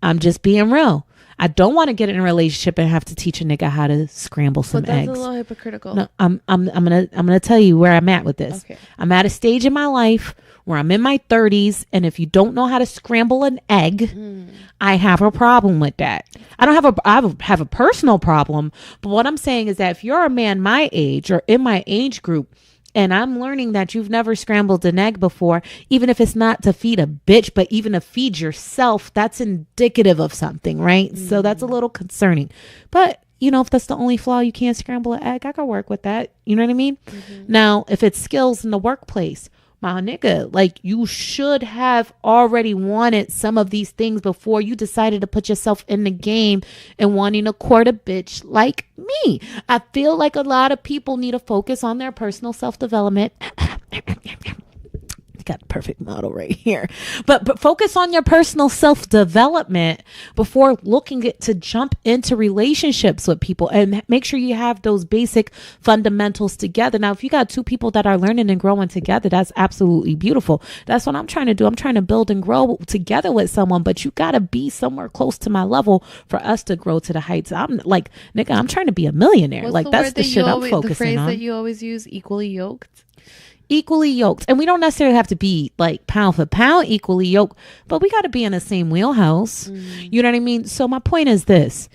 I'm just being real. I don't want to get in a relationship and have to teach a nigga how to scramble some eggs. But that's a little hypocritical. No, I'm gonna tell you where I'm at with this. Okay. I'm at a stage in my life where I'm in my 30s, and if you don't know how to scramble an egg, I have a problem with that. I have a personal problem, but what I'm saying is that if you're a man my age or in my age group, and I'm learning that you've never scrambled an egg before, even if it's not to feed a bitch, but even to feed yourself, that's indicative of something, right? So that's a little concerning. But, you know, if that's the only flaw, you can't scramble an egg, I can work with that. You know what I mean? Now, if it's skills in the workplace, my nigga, like, you should have already wanted some of these things before you decided to put yourself in the game and wanting to court a bitch like me. I feel like a lot of people need to focus on their personal self-development. Got a perfect model right here. But focus on your personal self-development before looking to jump into relationships with people, and make sure you have those basic fundamentals together. Now, if you got two people that are learning and growing together, that's absolutely beautiful. That's what I'm trying to do. I'm trying to build and grow together with someone, but you got to be somewhere close to my level for us to grow to the heights. I'm like, nigga, I'm trying to be a millionaire. What's like, that's the shit I'm focusing on. The phrase that you always use, equally yoked? Equally yoked. And we don't necessarily have to be like pound for pound equally yoked, but we got to be in the same wheelhouse. You know what I mean? So my point is this: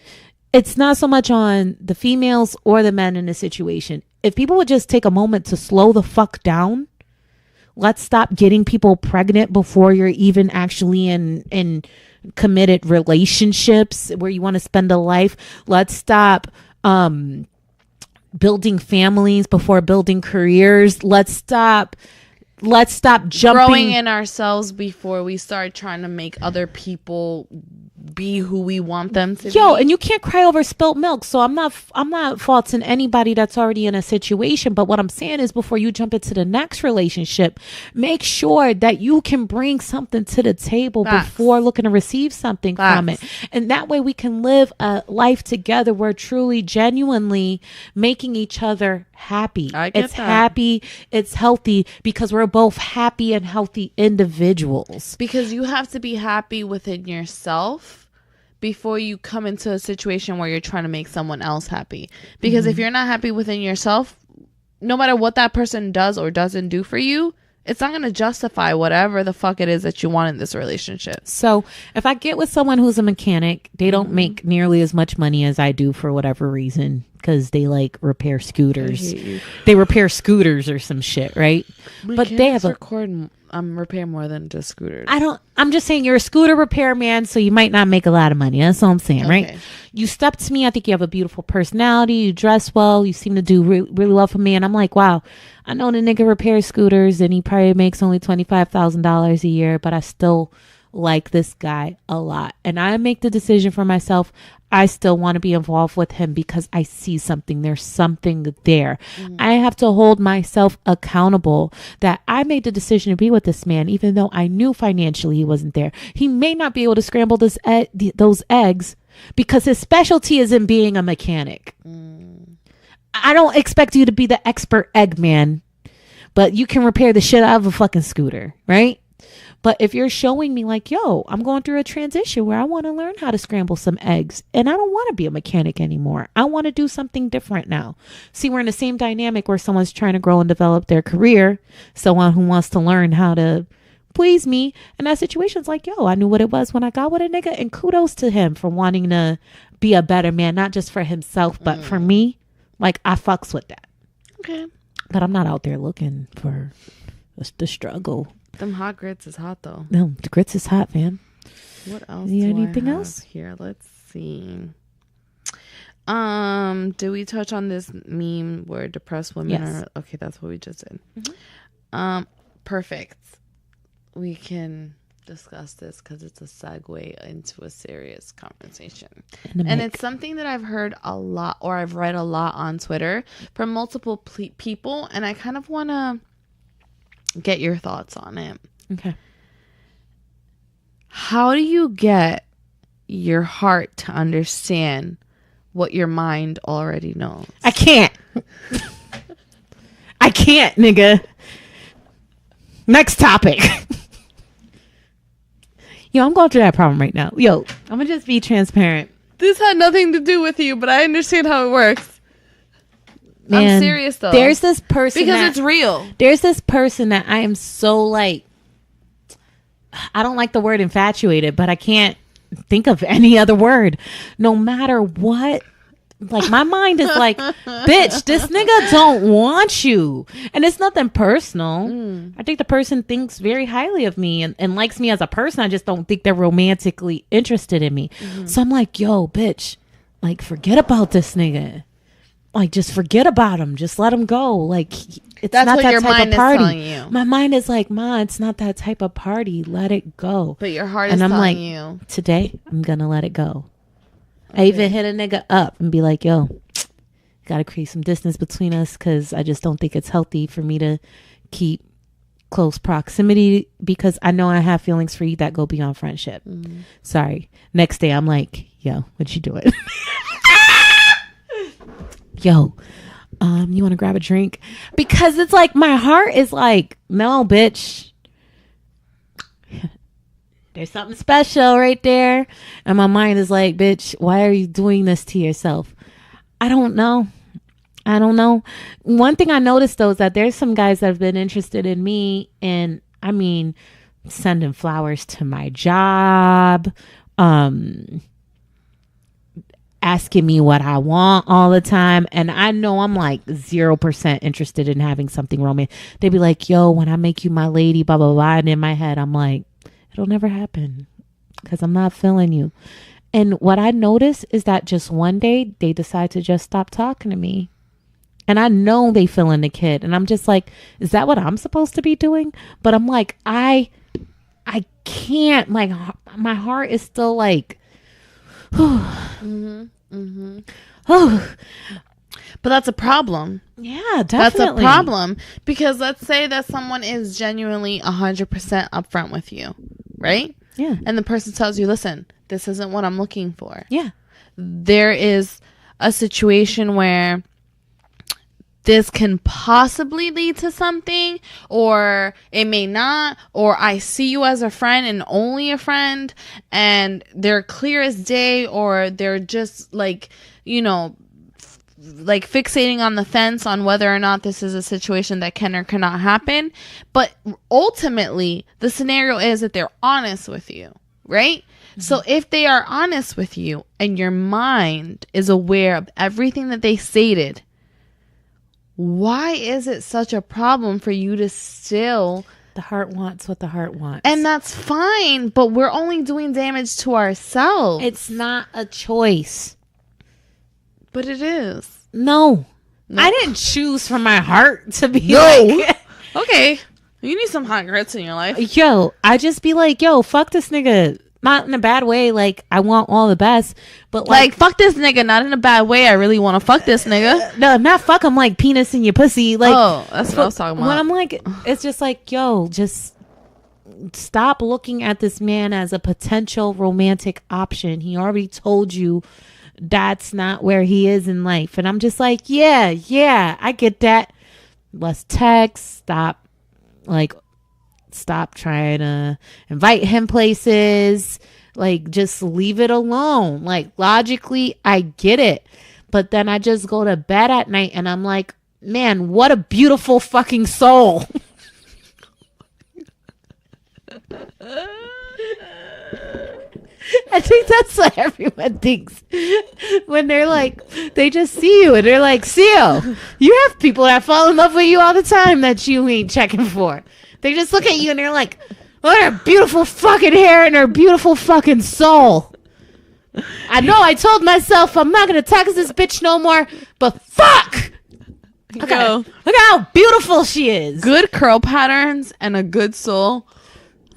it's not so much on the females or the men in the situation. If people would just take a moment to slow the fuck down, let's stop getting people pregnant before you're even actually in committed relationships where you want to spend a life. Let's stop building families before building careers. Let's stop let's stop jumping. Growing in ourselves before we start trying to make other people be who we want them to be. And you can't cry over spilt milk. So I'm not faulting anybody that's already in a situation. But what I'm saying is, before you jump into the next relationship, make sure that you can bring something to the table before looking to receive something from it. And that way we can live a life together where truly, genuinely making each other happy. It's happy, it's healthy, because we're both happy and healthy individuals. Because you have to be happy within yourself before you come into a situation where you're trying to make someone else happy. Because if you're not happy within yourself, no matter what that person does or doesn't do for you, it's not going to justify whatever the fuck it is that you want in this relationship. So if I get with someone who's a mechanic, they don't make nearly as much money as I do for whatever reason, because they like repair scooters. They repair scooters or some shit, right? But they have repair more than just scooters. I'm just saying, you're a scooter repairman, so you might not make a lot of money. That's all I'm saying, right? You step to me, I think you have a beautiful personality, you dress well, you seem to do really well for me, and I'm like, wow, I know the nigga repairs scooters and he probably makes only $25,000 a year, but I still like this guy a lot. And I make the decision for myself, I still want to be involved with him because I see something. There's something there. I have to hold myself accountable that I made the decision to be with this man, even though I knew financially he wasn't there. He may not be able to scramble those eggs because his specialty is in being a mechanic. I don't expect you to be the expert egg man, but you can repair the shit out of a fucking scooter, right? But if you're showing me like, yo, I'm going through a transition where I want to learn how to scramble some eggs and I don't want to be a mechanic anymore. I want to do something different now. See, we're in the same dynamic where someone's trying to grow and develop their career. Someone who wants to learn how to please me. And that situation's like, yo, I knew what it was when I got with a nigga, and kudos to him for wanting to be a better man, not just for himself, but for me. Like, I fucks with that. Okay. But I'm not out there looking for the struggle. Them hot grits is hot though. No, the grits is hot, man. What else? Anything else here? Let's see. Do we touch on this meme where depressed women are? Okay, that's what we just did. Perfect. We can discuss this because it's a segue into a serious conversation, and it's something that I've heard a lot, or I've read a lot on Twitter from multiple people, and I kind of want to get your thoughts on it. Okay. How do you get your heart to understand what your mind already knows? I can't. I can't, nigga. Next topic. Yo, I'm going through that problem right now. Yo, I'm gonna just be transparent. This had nothing to do with you, but I understand how it works. Man, I'm serious though. There's this person because it's real. There's this person that I am so like, I don't like the word infatuated, but I can't think of any other word. No matter what, like my mind is like, bitch, this nigga don't want you. And it's nothing personal. I think the person thinks very highly of me and likes me as a person. I just don't think they're romantically interested in me. So I'm like, yo, bitch, like forget about this nigga. Like, just forget about him. Just let him go. Like, it's That's not what that your type mind of party. is telling you. My mind is like, Ma, it's not that type of party. Let it go. But your heart is telling you. Today, I'm going to let it go. Okay. I even hit a nigga up and be like, yo, got to create some distance between us because I just don't think it's healthy for me to keep close proximity because I know I have feelings for you that go beyond friendship. Sorry. Next day, I'm like, yo, what you doing? Yo, you want to grab a drink? Because it's like my heart is like, no, bitch. There's something special right there. And my mind is like, bitch, why are you doing this to yourself? I don't know. One thing I noticed, though, is that there's some guys that have been interested in me. And I mean, sending flowers to my job, asking me what I want all the time. And I know I'm like 0% interested in having something romantic. They'd be like, yo, when I make you my lady, blah, blah, blah. And in my head, I'm like, it'll never happen because I'm not feeling you. And what I noticed is that just one day they decide to just stop talking to me. And I know they feeling the kid. And I'm just like, is that what I'm supposed to be doing? But I'm like, I can't. My heart is still like, But that's a problem. Yeah, definitely. That's a problem. Because let's say that someone is genuinely 100% upfront with you, right? Yeah. And the person tells you, listen, this isn't what I'm looking for. Yeah. There is a situation where this can possibly lead to something, or it may not, or I see you as a friend and only a friend, and they're clear as day, or they're just like, you know, like fixating on the fence on whether or not this is a situation that can or cannot happen. But ultimately, the scenario is that they're honest with you, right? Mm-hmm. So if they are honest with you and your mind is aware of everything that they stated, why is it such a problem for you to still... The heart wants what the heart wants. And that's fine, but we're only doing damage to ourselves. It's not a choice. But it is. No. I didn't choose for my heart to be Okay. You need some hot grits in your life. Yo, I just be like, yo, fuck this nigga. Not in a bad way. Like, I want all the best. But like fuck this nigga. Not in a bad way. I really want to fuck this nigga. No, not fuck him like penis in your pussy. Like, oh, that's what I was talking about. When I'm like, it's just like, yo, just stop looking at this man as a potential romantic option. He already told you that's not where he is in life. And I'm just like, yeah, I get that. Let's text. Stop trying to invite him places. Like, just leave it alone. Like, logically, I get it. But then I just go to bed at night and I'm like, man, what a beautiful fucking soul. I think that's what everyone thinks when they're like, they just see you and they're like, Seal, you have people that fall in love with you all the time that you ain't checking for. They just look at you and they're like, what her beautiful fucking hair and her beautiful fucking soul. I know I told myself I'm not going to text this bitch no more, but fuck. Look at how beautiful she is. Good curl patterns and a good soul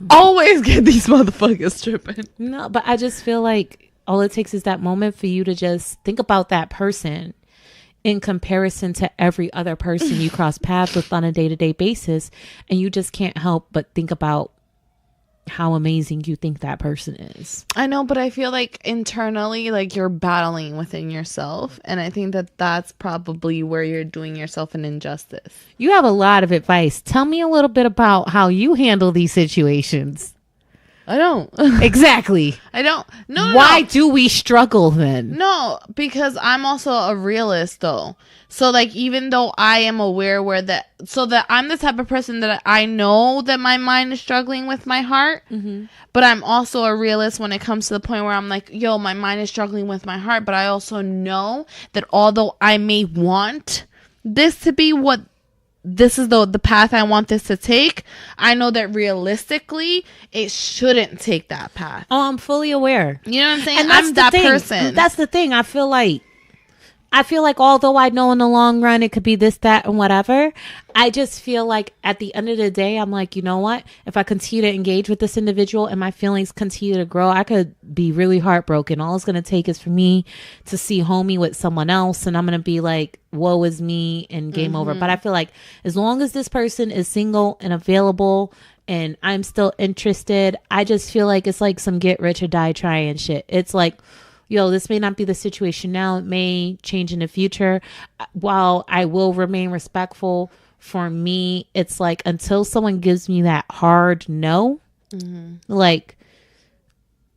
always get these motherfuckers tripping. No, but I just feel like all it takes is that moment for you to just think about that person in comparison to every other person you cross paths with on a day-to-day basis. And you just can't help but think about how amazing you think that person is. I know, but I feel like internally, like you're battling within yourself. And I think that that's probably where you're doing yourself an injustice. You have a lot of advice. Tell me a little bit about how you handle these situations. I don't. Exactly. I don't. No. Why do we struggle then? No, because I'm also a realist though. So like, even though I am aware that I'm the type of person that I know that my mind is struggling with my heart, but I'm also a realist when it comes to the point where I'm like, yo, my mind is struggling with my heart, but I also know that although I may want this to be what this is the path I want this to take, I know that realistically it shouldn't take that path. Oh, I'm fully aware. You know what I'm saying? And I'm that person. That's the thing. I feel like although I know in the long run it could be this, that, and whatever, I just feel like at the end of the day, I'm like, you know what? If I continue to engage with this individual and my feelings continue to grow, I could be really heartbroken. All it's going to take is for me to see homie with someone else and I'm going to be like, woe is me and game over. But I feel like as long as this person is single and available and I'm still interested, I just feel like it's like some get rich or die trying shit. It's like, yo, this may not be the situation now. It may change in the future. While I will remain respectful, for me, it's like until someone gives me that hard no, like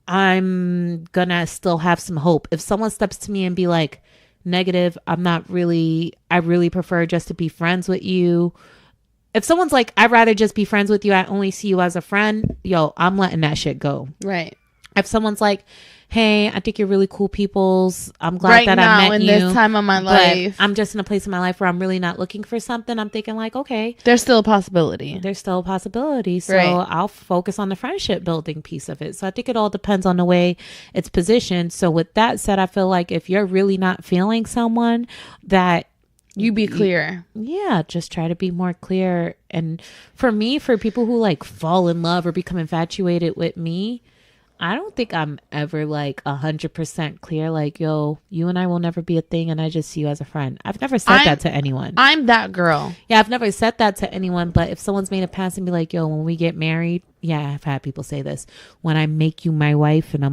I'm gonna still have some hope. If someone steps to me and be like, negative, I really prefer just to be friends with you. If someone's like, I'd rather just be friends with you, I only see you as a friend, yo, I'm letting that shit go. Right. If someone's like, hey, I think you're really cool peoples, I'm glad that I met you. Right now, in this time of my life. I'm just in a place in my life where I'm really not looking for something. I'm thinking like, okay. There's still a possibility. So I'll focus on the friendship building piece of it. So I think it all depends on the way it's positioned. So with that said, I feel like if you're really not feeling someone that You be clear. Yeah, just try to be more clear. And for me, for people who like fall in love or become infatuated with me, I don't think I'm ever like 100% clear. Like, yo, you and I will never be a thing, and I just see you as a friend. I've never said that to anyone. I'm that girl. Yeah, I've never said that to anyone. But if someone's made a pass and be like, yo, when we get married, yeah, I've had people say this. When I make you my wife, and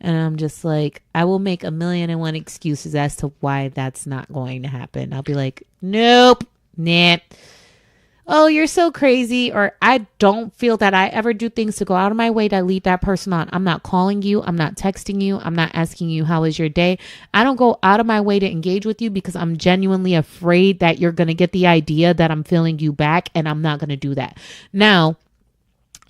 I'm just like, I will make 1,000,001 excuses as to why that's not going to happen. I'll be like, nope, nah. Oh, you're so crazy. Or I don't feel that I ever do things to go out of my way to lead that person on. I'm not calling you. I'm not texting you. I'm not asking you, how was your day? I don't go out of my way to engage with you because I'm genuinely afraid that you're going to get the idea that I'm feeling you back, and I'm not going to do that. Now,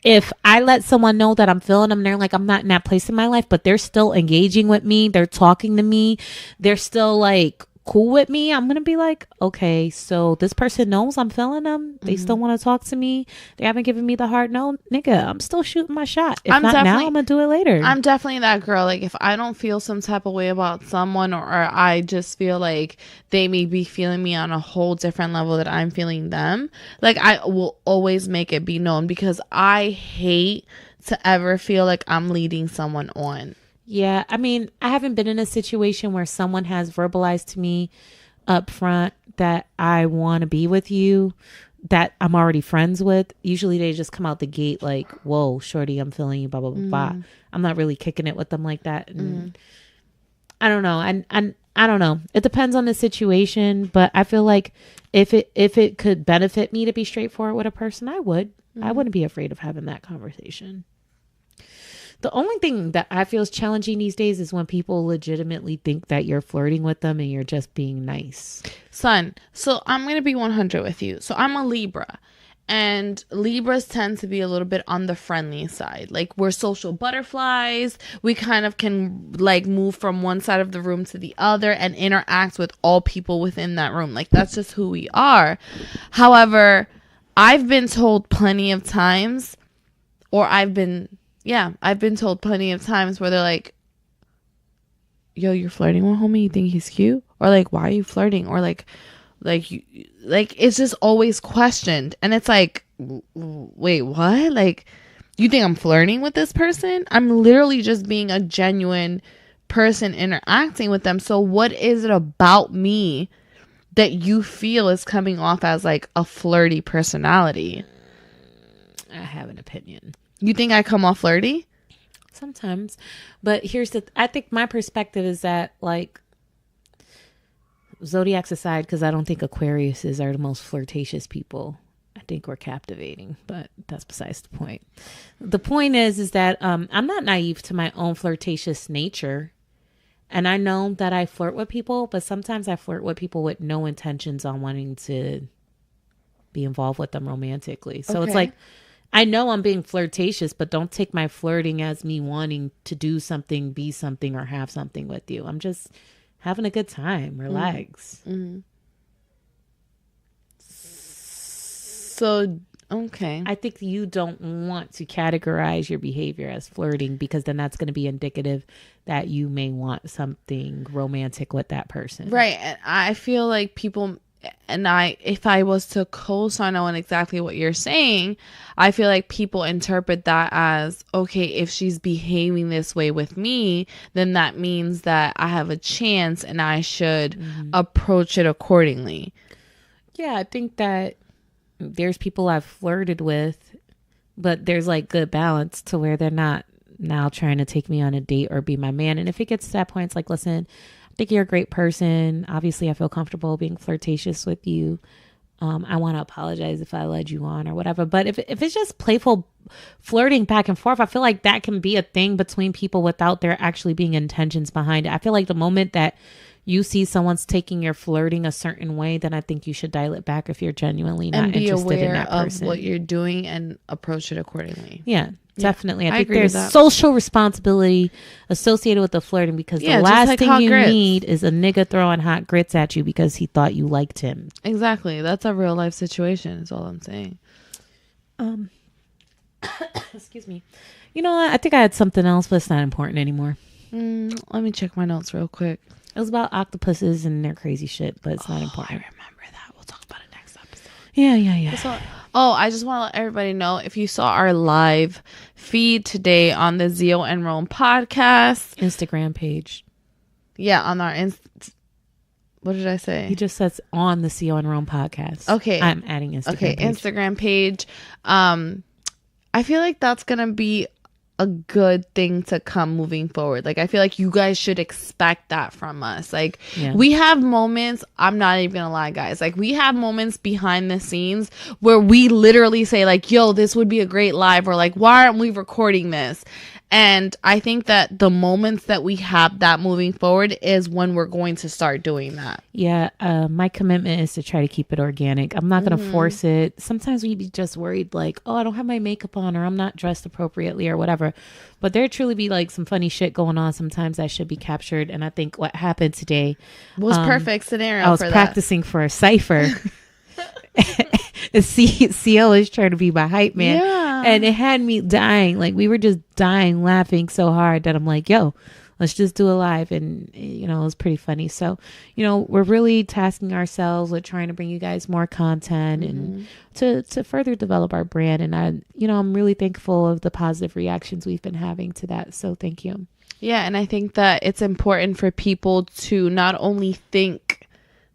if I let someone know that I'm feeling them, they're like, I'm not in that place in my life, but they're still engaging with me. They're talking to me. They're still like cool with me. I'm going to be like, okay, so this person knows I'm feeling them. They still want to talk to me. They haven't given me the hard no. Nigga, I'm still shooting my shot. If not now, I'm going to do it later. I'm definitely that girl. Like, if I don't feel some type of way about someone, or I just feel like they may be feeling me on a whole different level that I'm feeling them, like, I will always make it be known, because I hate to ever feel like I'm leading someone on. Yeah, I mean, I haven't been in a situation where someone has verbalized to me up front that I want to be with you, that I'm already friends with. Usually they just come out the gate like, whoa, shorty, I'm feeling you, blah, blah, blah, blah. I'm not really kicking it with them like that. And I don't know. And I don't know. It depends on the situation, but I feel like if it could benefit me to be straightforward with a person, I would. I wouldn't be afraid of having that conversation. The only thing that I feel is challenging these days is when people legitimately think that you're flirting with them and you're just being nice. Son, so I'm going to be 100 with you. So I'm a Libra, and Libras tend to be a little bit on the friendly side. Like, we're social butterflies. We kind of can like move from one side of the room to the other and interact with all people within that room. Like, that's just who we are. However, I've been told plenty of times, or I've been told plenty of times where they're like, yo, you're flirting with homie? You think he's cute? Or like, why are you flirting? Or like it's just always questioned. And it's like, wait, what? Like, you think I'm flirting with this person? I'm literally just being a genuine person interacting with them. So what is it about me that you feel is coming off as like a flirty personality? I have an opinion. You think I come off flirty? Sometimes. But I think my perspective is that, like, zodiacs aside, because I don't think Aquariuses are the most flirtatious people. I think we're captivating, but that's besides the point. The point is that I'm not naive to my own flirtatious nature. And I know that I flirt with people, but sometimes I flirt with people with no intentions on wanting to be involved with them romantically. So It's like, I know I'm being flirtatious, but don't take my flirting as me wanting to do something, be something, or have something with you. I'm just having a good time. Relax. So, okay. I think you don't want to categorize your behavior as flirting, because then that's going to be indicative that you may want something romantic with that person. Right. And I feel like people... And if I was to co-sign on exactly what you're saying, I feel like people interpret that as, okay, if she's behaving this way with me, then that means that I have a chance and I should approach it accordingly. Yeah, I think that there's people I've flirted with, but there's like good balance to where they're not now trying to take me on a date or be my man. And if it gets to that point, it's like, listen, I think you're a great person. Obviously, I feel comfortable being flirtatious with you. I want to apologize if I led you on or whatever. But if it's just playful flirting back and forth, I feel like that can be a thing between people without there actually being intentions behind it. I feel like the moment that you see someone's taking your flirting a certain way, then I think you should dial it back if you're genuinely not interested in that person. And be aware of what you're doing and approach it accordingly. Yeah. Definitely. I think there's social responsibility associated with the flirting, because the last thing you need is a nigga throwing hot grits at you because he thought you liked him. Exactly. That's a real life situation is all I'm saying. Excuse me. You know what? I think I had something else, but it's not important anymore. Let me check my notes real quick. It was about octopuses and their crazy shit, but it's not important. I remember that. We'll talk about it next episode. Yeah. So, I just want to let everybody know, if you saw our live feed today on the Zio and Rome podcast Instagram page. Yeah, on our what did I say? He just says on the CO and Rome podcast. Okay. I'm adding Instagram page. Instagram page. I feel like that's going to be a good thing to come moving forward. Like, I feel like you guys should expect that from us. Like, we have moments, I'm not even gonna lie, guys. Like, we have moments behind the scenes where we literally say, like, yo, this would be a great live, or like, why aren't we recording this? And I think that the moments that we have that moving forward is when we're going to start doing that. Yeah, my commitment is to try to keep it organic. I'm not going to force it. Sometimes we be just worried, like, oh, I don't have my makeup on, or I'm not dressed appropriately, or whatever. But there truly be like some funny shit going on sometimes that should be captured. And I think what happened today was perfect scenario. I was practicing for a cipher. CL is trying to be my hype man. Yeah. And it had me dying. Like, we were just dying laughing so hard that I'm like, yo, let's just do a live. And, you know, it was pretty funny. So, you know, we're really tasking ourselves with trying to bring you guys more content and to further develop our brand. And I'm really thankful of the positive reactions we've been having to that. So thank you. Yeah. And I think that it's important for people to not only think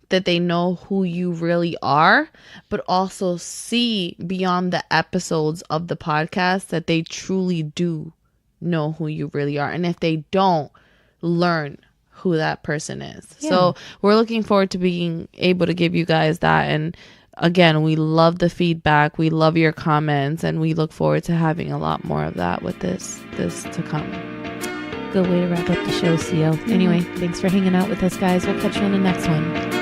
that they know who you really are, but also see beyond the episodes of the podcast that they truly do know who you really are. And if they don't, learn who that person is. Yeah. So we're looking forward to being able to give you guys that. And again, we love the feedback. We love your comments, and we look forward to having a lot more of that with this to come. Good way to wrap up the show, CO. Anyway, thanks for hanging out with us, guys. We'll catch you on the next one.